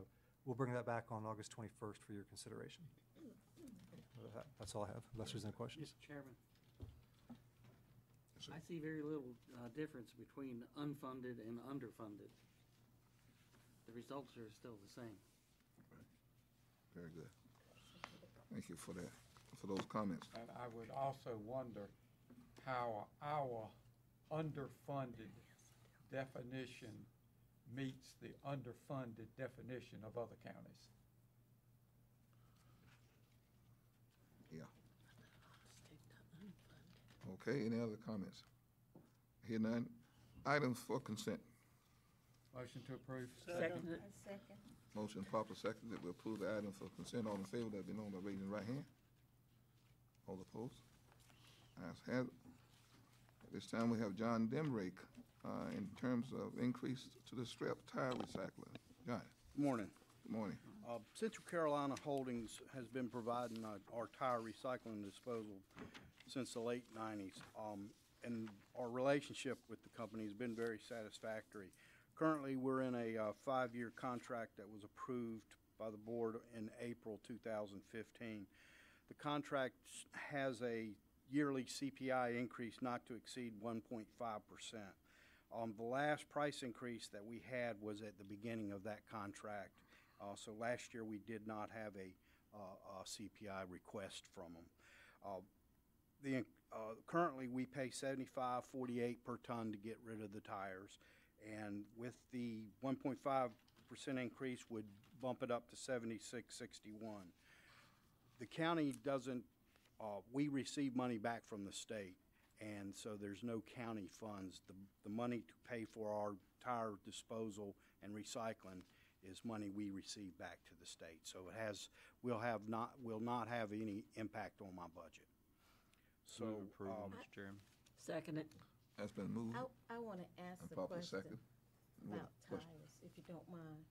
we'll bring that back on August 21st for your consideration. That's all I have, unless there's any questions. Mr. Chairman, I see very little difference between unfunded and underfunded. The results are still the same. Very good. Thank you for that, for those comments. And I would also wonder how our underfunded definition meets the underfunded definition of other counties. Yeah. Okay, any other comments? Hear none. Items for consent. Motion to approve. Second. Second. Motion proper second that we approve the item for consent. All in favor, that be known by raising the right hand. All opposed? Ayes have it. At this time, we have John Demrake in terms of increase to the strip tire recycler. John. Good morning. Good morning. Central Carolina Holdings has been providing our tire recycling and disposal since the late 90s. And our relationship with the company has been very satisfactory. Currently, we're in a 5-year contract that was approved by the board in April 2015. The contract has a yearly CPI increase not to exceed 1.5%. The last price increase that we had was at the beginning of that contract. So last year we did not have a CPI request from them. Currently we pay $75.48 per ton to get rid of the tires, and with the 1.5% increase would bump it up to $76.61. The county doesn't. We receive money back from the state, and so there's no county funds. The money to pay for our tire disposal and recycling is money we receive back to the state. So it will not have any impact on my budget. So, Move approval, Mr. Chairman. Second it. That's been moved. I want to ask And a proper question second. about Question. tires, if you don't mind.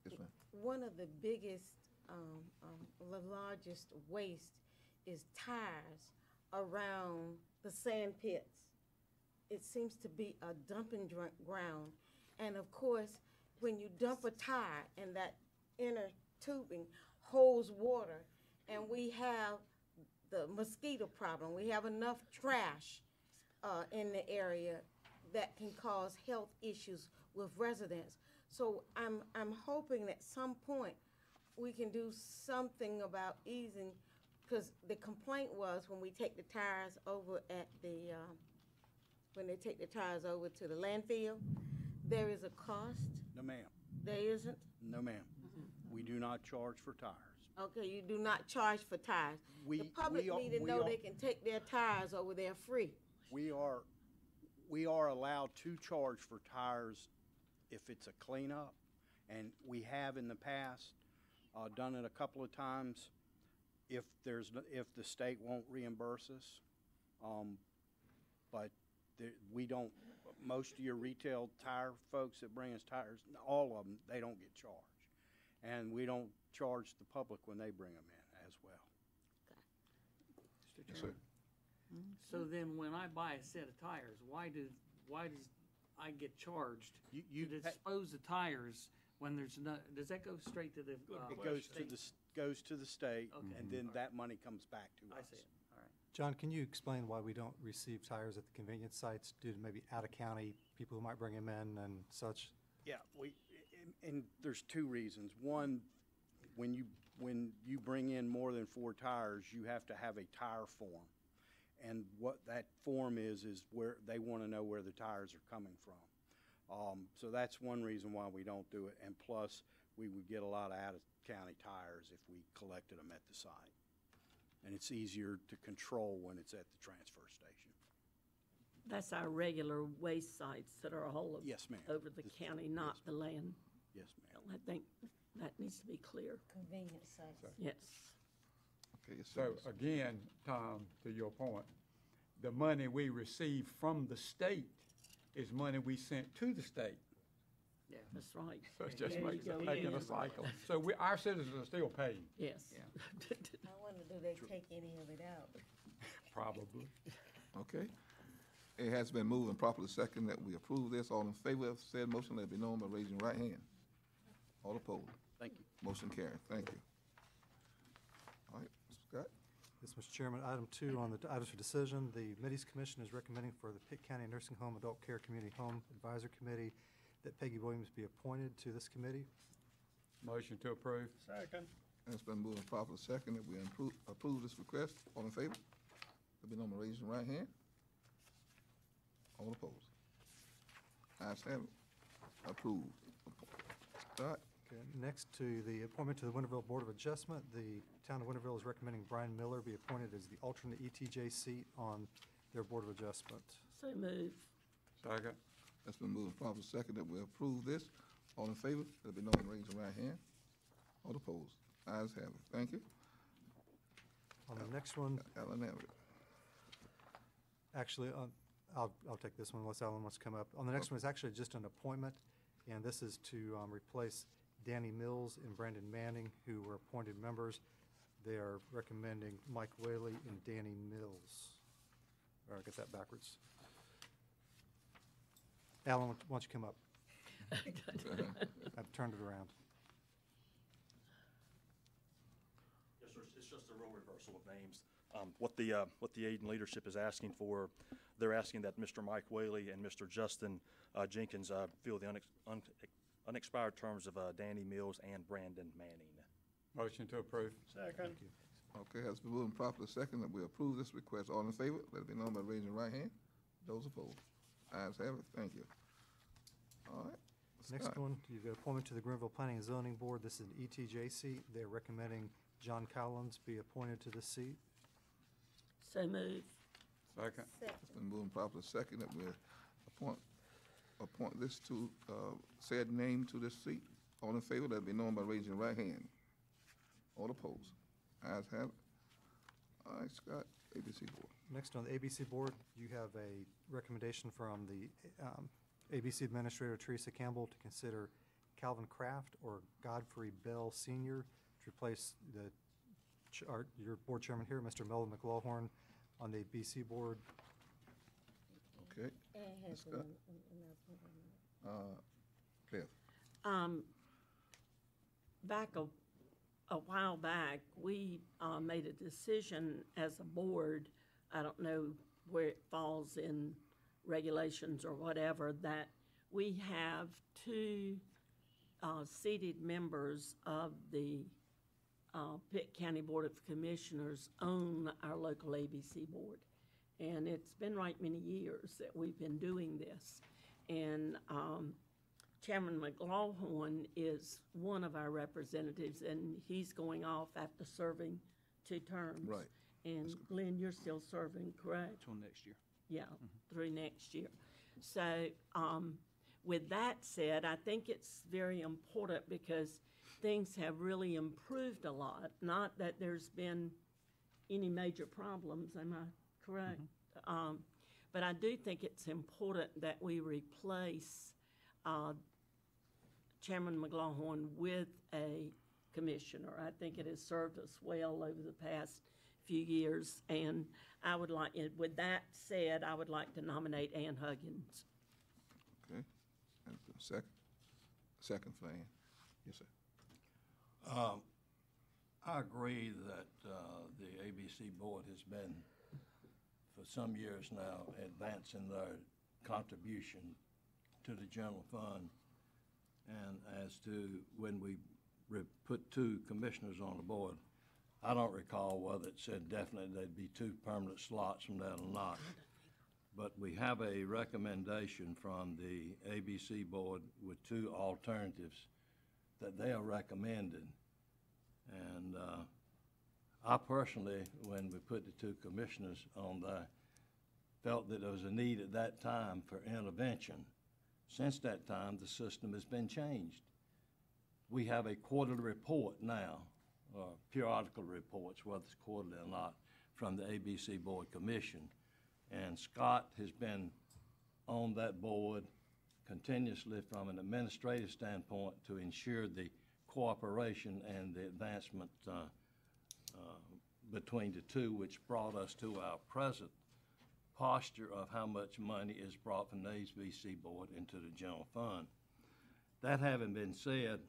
Yes, ma'am. One of the biggest, the largest waste is tires around the sand pits. It seems to be a dumping ground. And of course, when you dump a tire and that inner tubing holds water, and we have the mosquito problem, we have enough trash in the area that can cause health issues with residents. So I'm hoping at some point we can do something about easing, because the complaint was when we take the tires over at the, when they take the tires over to the landfill, there is a cost. no ma'am. There isn't? No ma'am. We do not charge for tires. Okay, you do not charge for tires. The public need to know they can take their tires over there free. We are allowed to charge for tires if it's a cleanup, and we have in the past done it a couple of times if the state won't reimburse us. But we don't. Most of your retail tire folks that bring us tires, all of them, they don't get charged, and we don't charge the public when they bring them in as well. Yes, sir. So then when I buy a set of tires, why does I get charged You to dispose of tires when there's no, does that go straight to the It goes to the state, Okay. and then that money comes back to us. I see it, all right. John, can you explain why we don't receive tires at the convenience sites due to maybe out-of-county people who might bring them in and such? Yeah, and there's 2 reasons. One, when you bring in more than 4 tires, you have to have a tire form. And what that form is where they want to know where the tires are coming from. So that's one reason why we don't do it. And plus, we would get a lot of out-of-county tires if we collected them at the site. And it's easier to control when it's at the transfer station. That's our regular waste sites that are all Yes, ma'am. over the county, not the land. Yes, ma'am. I think that needs to be clear. Convenience sites. Yes. Okay, yes, sir. So again, Tom, to your point, the money we receive from the state is money we sent to the state. Yeah, that's right. So it just There makes you it go making again. a cycle. So our citizens are still paying. Yes. I wonder, do they take any of it out? Probably. Okay. It has been moved and properly second that we approve this. All in favor of said motion, let it be known by raising your right hand. All opposed? Thank you. Motion carried. Thank you. All right, Mr. Scott? Yes, Mr. Chairman, item 2 on the items for decision, the Middies Commission is recommending for the Pitt County Nursing Home Adult Care Community Home Advisor Committee that Peggy Williams be appointed to this committee. Motion to approve. Second. It's been moved and properly second that we approve this request. All in favor? Let it be known by raising your right hand. All opposed? Ayes have it. Approved. Scott? Okay, next to the appointment to the Winterville Board of Adjustment, the town of Winterville is recommending Brian Miller be appointed as the alternate ETJ seat on their Board of Adjustment. So move. Second. It's been moved and properly second that we approve this. All in favor? Let it be known by raising your right hand. All opposed? Ayes have it. Thank you. On the next one, Alan Everett. actually, I'll take this one unless Alan wants to come up. On the next one is actually just an appointment, and this is to replace Danny Mills and Brandon Manning, who were appointed members. They are recommending Mike Whaley and Danny Mills. Or I get that backwards. Alan, why don't you come up? I've turned it around. Yes, sir. It's just a role reversal of names. What the aid and leadership is asking for, they're asking that Mr. Mike Whaley and Mr. Justin Jenkins fill the unexpired terms of Danny Mills and Brandon Manning. Motion to approve. Second. Okay, has been moved and properly second that we approve this request. All in favor? Let it be known by raising your right hand. Those opposed? Ayes have it. Thank you. All right. Next Scott. one, you've got appointment to the Greenville Planning and Zoning Board. This is an ETJ seat. They're recommending John Collins be appointed to this seat. So move. Second. It's been moved and properly second that we appoint this to, said name to this seat. All in favor? Let it be known by raising your right hand. All opposed? Ayes have it. All right, Scott, ABC Board. Next on the ABC Board, you have a recommendation from the ABC Administrator Teresa Campbell to consider Calvin Kraft or Godfrey Bell Sr. to replace your board chairman here, Mr. Melvin McLaughlin, on the ABC Board. Okay. Scott. Cliff. Back a while back, we made a decision as a board, I don't know where it falls in regulations or whatever, that we have two seated members of the Pitt County Board of Commissioners own our local ABC board. And it's been right many years that we've been doing this. And Chairman McLaughlin is one of our representatives, and he's going off after serving 2 terms. Right. And Glenn, you're still serving, correct? Till next year. Yeah, through next year. So with that said, I think it's very important because things have really improved a lot. Not that there's been any major problems, am I correct? But I do think it's important that we replace Chairman McLaughlin with a commissioner. I think it has served us well over the past few years, and I would like, with that said, I would like to nominate Ann Huggins. Okay. Second for Ann. Yes, sir. I agree that the ABC Board has been, for some years now, advancing their contribution to the general fund. And as to when we put 2 commissioners on the board, I don't recall whether it said definitely there'd be 2 permanent slots from that or not. But we have a recommendation from the ABC Board with 2 alternatives that they are recommending. And I personally, when we put the 2 commissioners on there, felt that there was a need at that time for intervention. Since that time, the system has been changed. We have a quarterly report now, or periodical reports, whether it's quarterly or not, from the ABC Board Commission. And Scott has been on that board continuously from an administrative standpoint to ensure the cooperation and the advancement between the two, which brought us to our present posture of how much money is brought from the HBC board into the general fund. That having been said,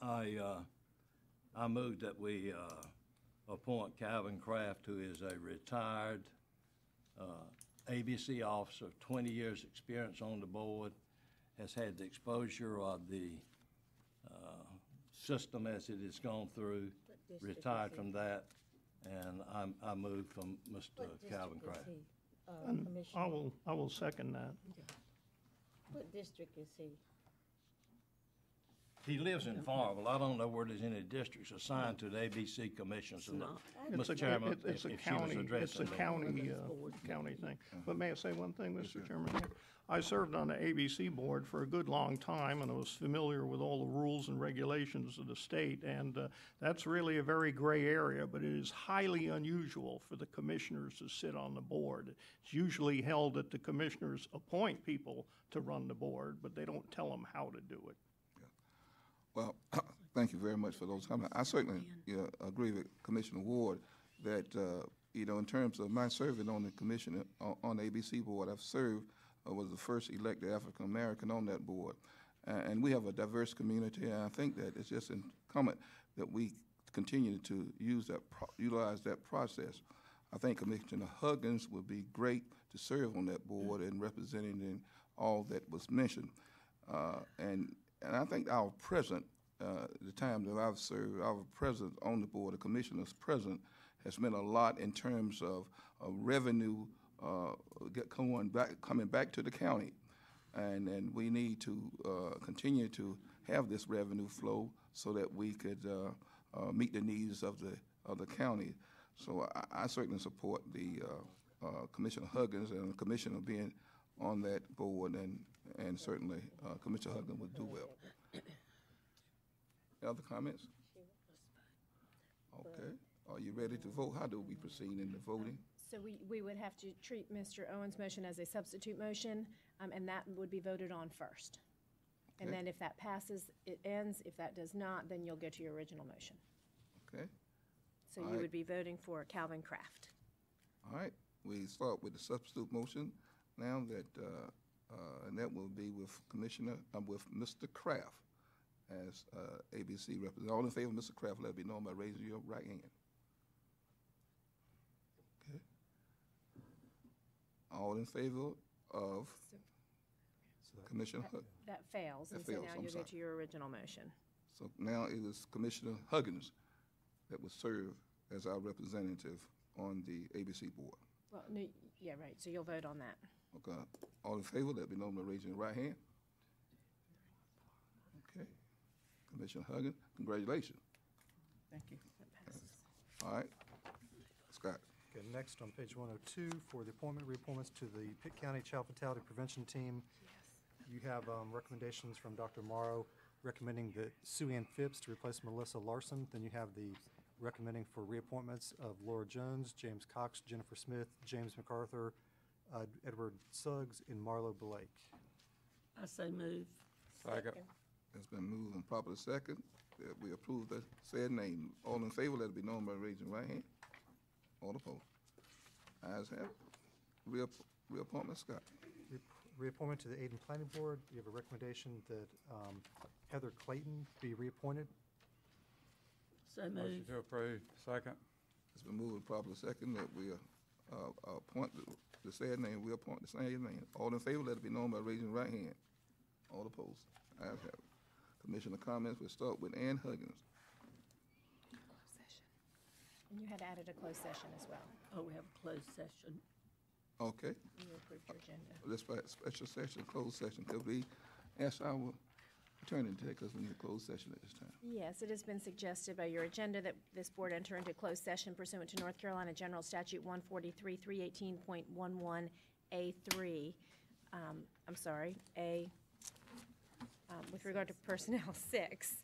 I move that we appoint Calvin Kraft, who is a retired ABC officer, 20 years experience on the board, has had the exposure of the system as it has gone through, retired from that, and I move from Mr. Calvin Kraft. And I will second that. What district is he? He lives in Farmville. I don't know where there's any districts assigned to the ABC commissions. Mr. Chairman, It's a if she was county, it's a addressing that. county thing. But may I say one thing, Mr. Chairman? I served on the ABC board for a good long time, and I was familiar with all the rules and regulations of the state, and that's really a very gray area, but it is highly unusual for the commissioners to sit on the board. It's usually held that the commissioners appoint people to run the board, but they don't tell them how to do it. Well, thank you very much for those comments. I certainly agree with Commissioner Ward that, in terms of my serving on the commission, on the ABC board, I've served, was the first elected African-American on that board. And we have a diverse community, and I think that it's just incumbent that we continue to utilize that process. I think Commissioner Huggins would be great to serve on that board and representing all that was mentioned. And I think our president, the time that I've served, our president on the board, the commissioners present, has meant a lot in terms of revenue coming back to the county. And we need to continue to have this revenue flow so that we could meet the needs of the county. So I certainly support the Commissioner Huggins and the commissioner being on that board, and certainly Commissioner Huggins would do well. Other comments? Okay. Are you ready to vote? How do we proceed in the voting? So we would have to treat Mr. Owens' motion as a substitute motion, and that would be voted on first. And Okay. then if that passes, it ends. If that does not, then you'll go to your original motion. Okay. So All you right. would be voting for Calvin Kraft. All right. We start with the substitute motion now, and that will be with with Mr. Kraft as ABC representative. All in favor of Mr. Kraft, let it be known by raising your right hand. Okay. All in favor of Commissioner Huggins? That fails, That and so fails, now I'm you'll go sorry. to your original motion. So now it is Commissioner Huggins that will serve as our representative on the ABC board. Well, no, yeah, right, so you'll vote on that. Okay. All in favor, let it be known by raising your right hand. Okay. Commissioner Huggins, congratulations. Thank you. That passes. All right. Scott. Okay, next on page 102 for the appointment, reappointments to the Pitt County Child Fatality Prevention Team. You have recommendations from Dr. Morrow recommending that Sue Ann Phipps to replace Melissa Larson. Then you have the recommending for reappointments of Laura Jones, James Cox, Jennifer Smith, James MacArthur, Edward Suggs, and Marlo Blake. I say move. Second. It's been moved and properly second that we approve the said name. All in favor, let it be known by raising your right hand. All opposed. Ayes have it. Reappointment, Scott. Reappointment to the Aiden Planning Board. You have a recommendation that Heather Clayton be reappointed. So Motion move. to approve. Second. It's been moved and properly second that we appoint the said name. We appoint the said name. All in favor, let it be known by raising your right hand. All opposed. Ayes have it. Commissioner comments, we'll start with Ann Huggins. And you had added a closed session as well. Oh, we have a closed session. Okay. You approved your agenda. This special session, closed session, could we ask our attorney to take us into closed session at this time? Yes, it has been suggested by your agenda that this board enter into closed session pursuant to North Carolina General Statute 143, 318.11A3. With regard to Personnel 6,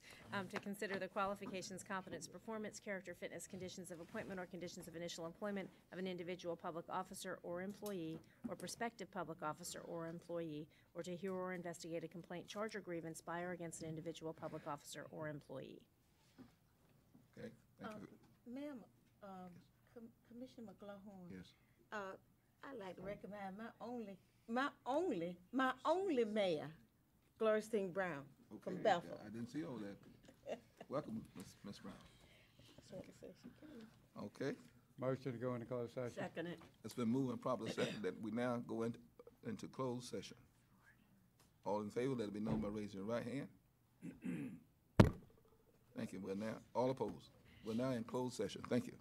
to consider the qualifications, competence, performance, character, fitness, conditions of appointment, or conditions of initial employment of an individual public officer or employee, or prospective public officer or employee, or to hear or investigate a complaint, charge, or grievance by or against an individual public officer or employee. Okay, thank you. Ma'am, Commissioner McLaughlin. Yes. I'd like to recommend my only mayor, Glorstein Brown from Okay, Bethel. I didn't see all that. Welcome, Ms. Brown. Okay, Motion to go into closed session. Second it. it's been moved and properly seconded that we now go into closed session. All in favor, let it be known by raising your right hand. Thank you. We're now, all opposed. We're now in closed session. Thank you.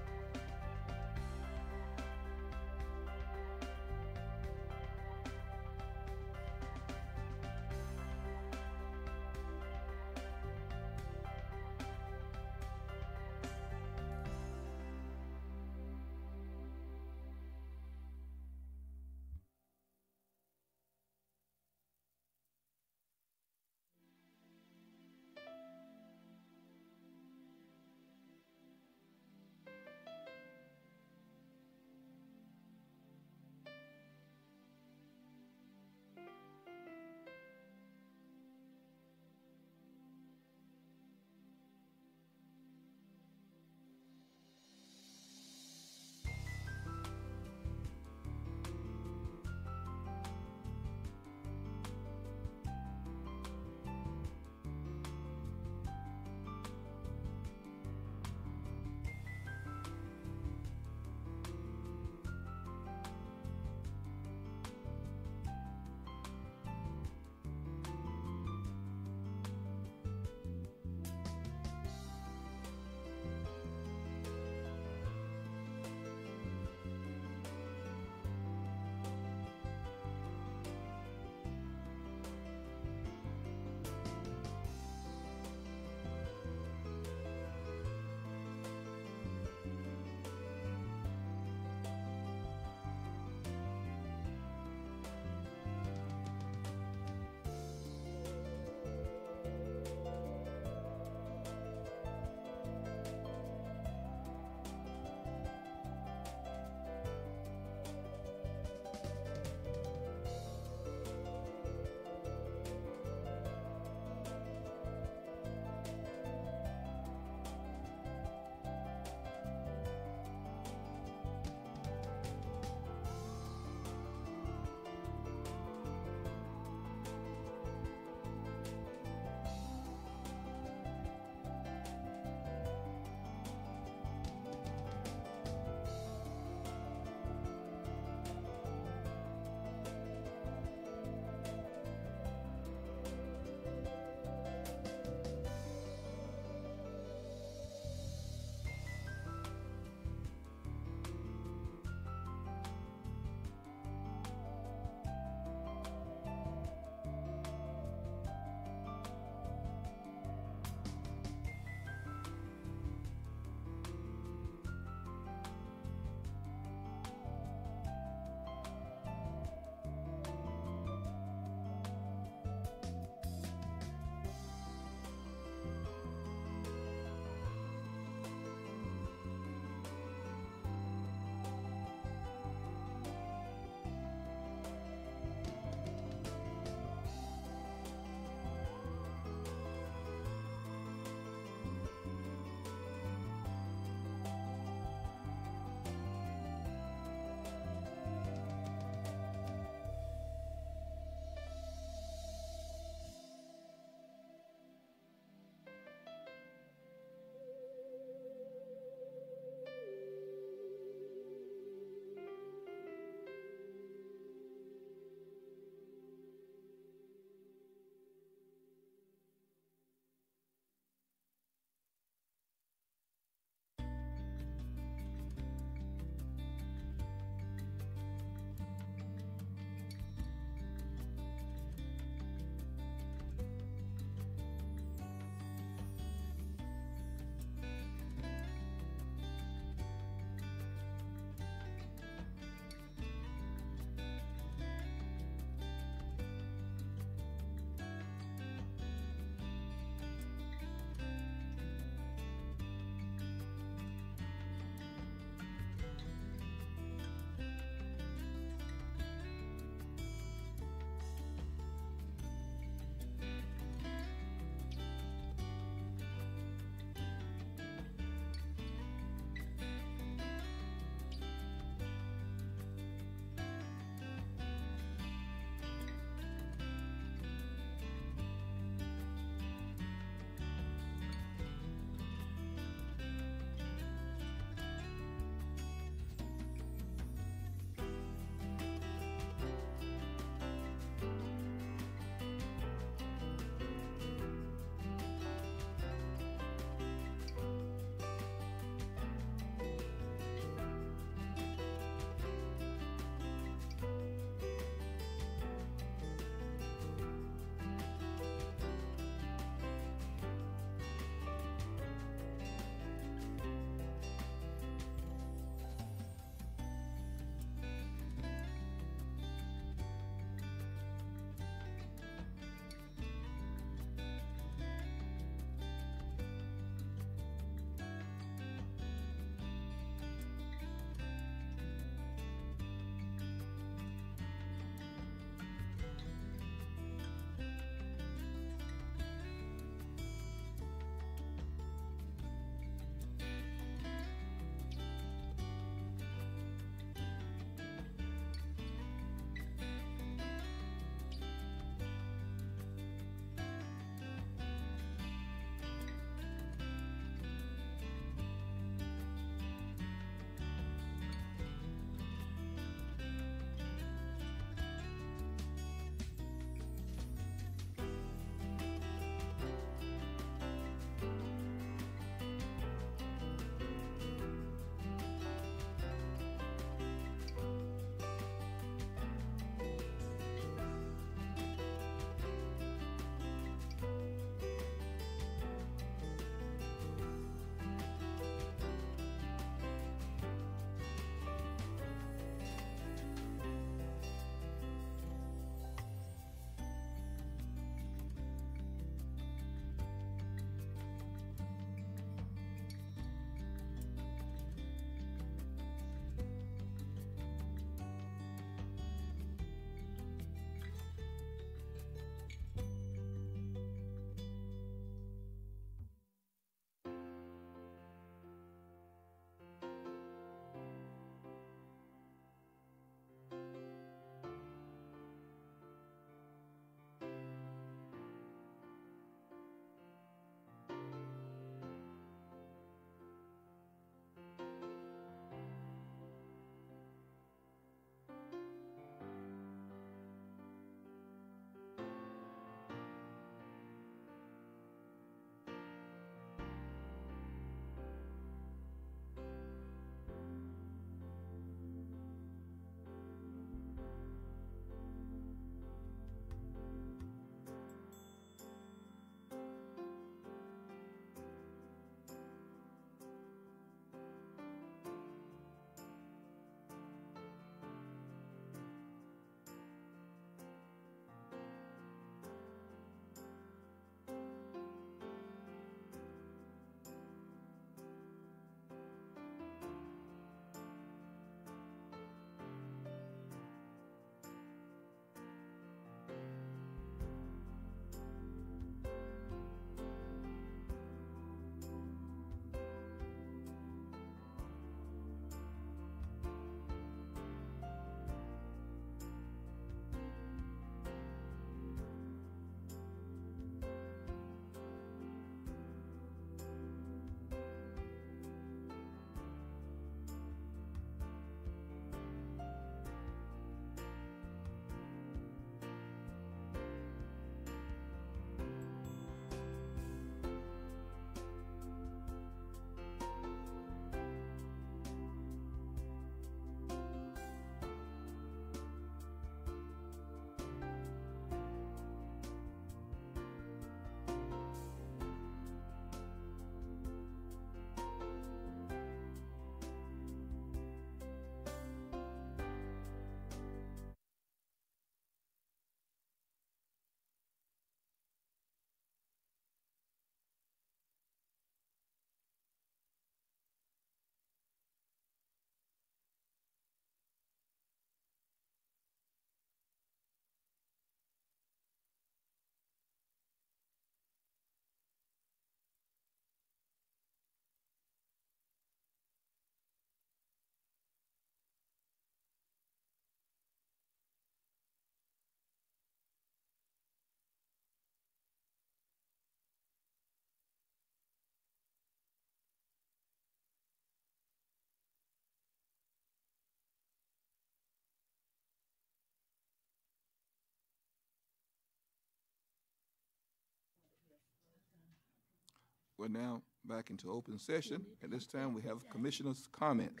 We're now back into open session. At this time, we have commissioners' comments.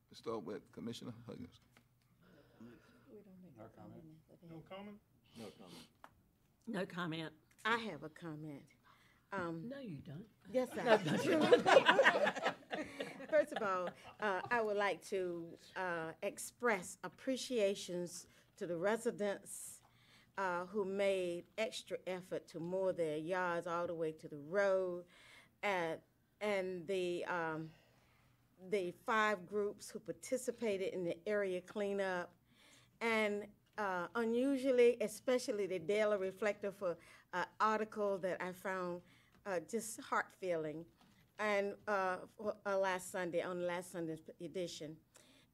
Let's start with Commissioner Huggins. No comment? No comment. No comment. I have a comment. No, you don't. Yes, I do. First of all, I would like to express appreciations to the residents who made extra effort to mow their yards all the way to the road, and the 5 groups who participated in the area cleanup, and unusually, especially the Daily Reflector for an article that I found just heart-filling, and last Sunday, on last Sunday's edition.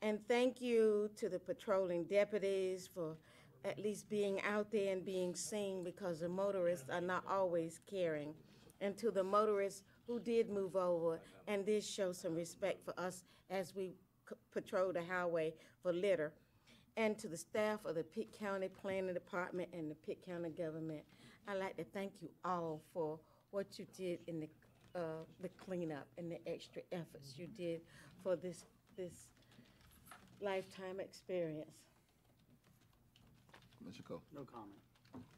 And thank you to the patrolling deputies for at least being out there and being seen, because the motorists are not always caring. And to the motorists who did move over and did show some respect for us as we patrol the highway for litter. And to the staff of the Pitt County Planning Department and the Pitt County government, I'd like to thank you all for what you did in the cleanup and the extra efforts you did for this lifetime experience. Commissioner Cole. No comment.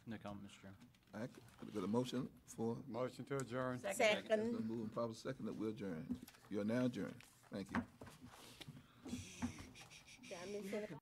No comment, Mr. Chairman. All right, could I get a motion for? Motion to adjourn. Second. It's been moved and properly second that we adjourn. You are now adjourned. Thank you. Did I miss anything?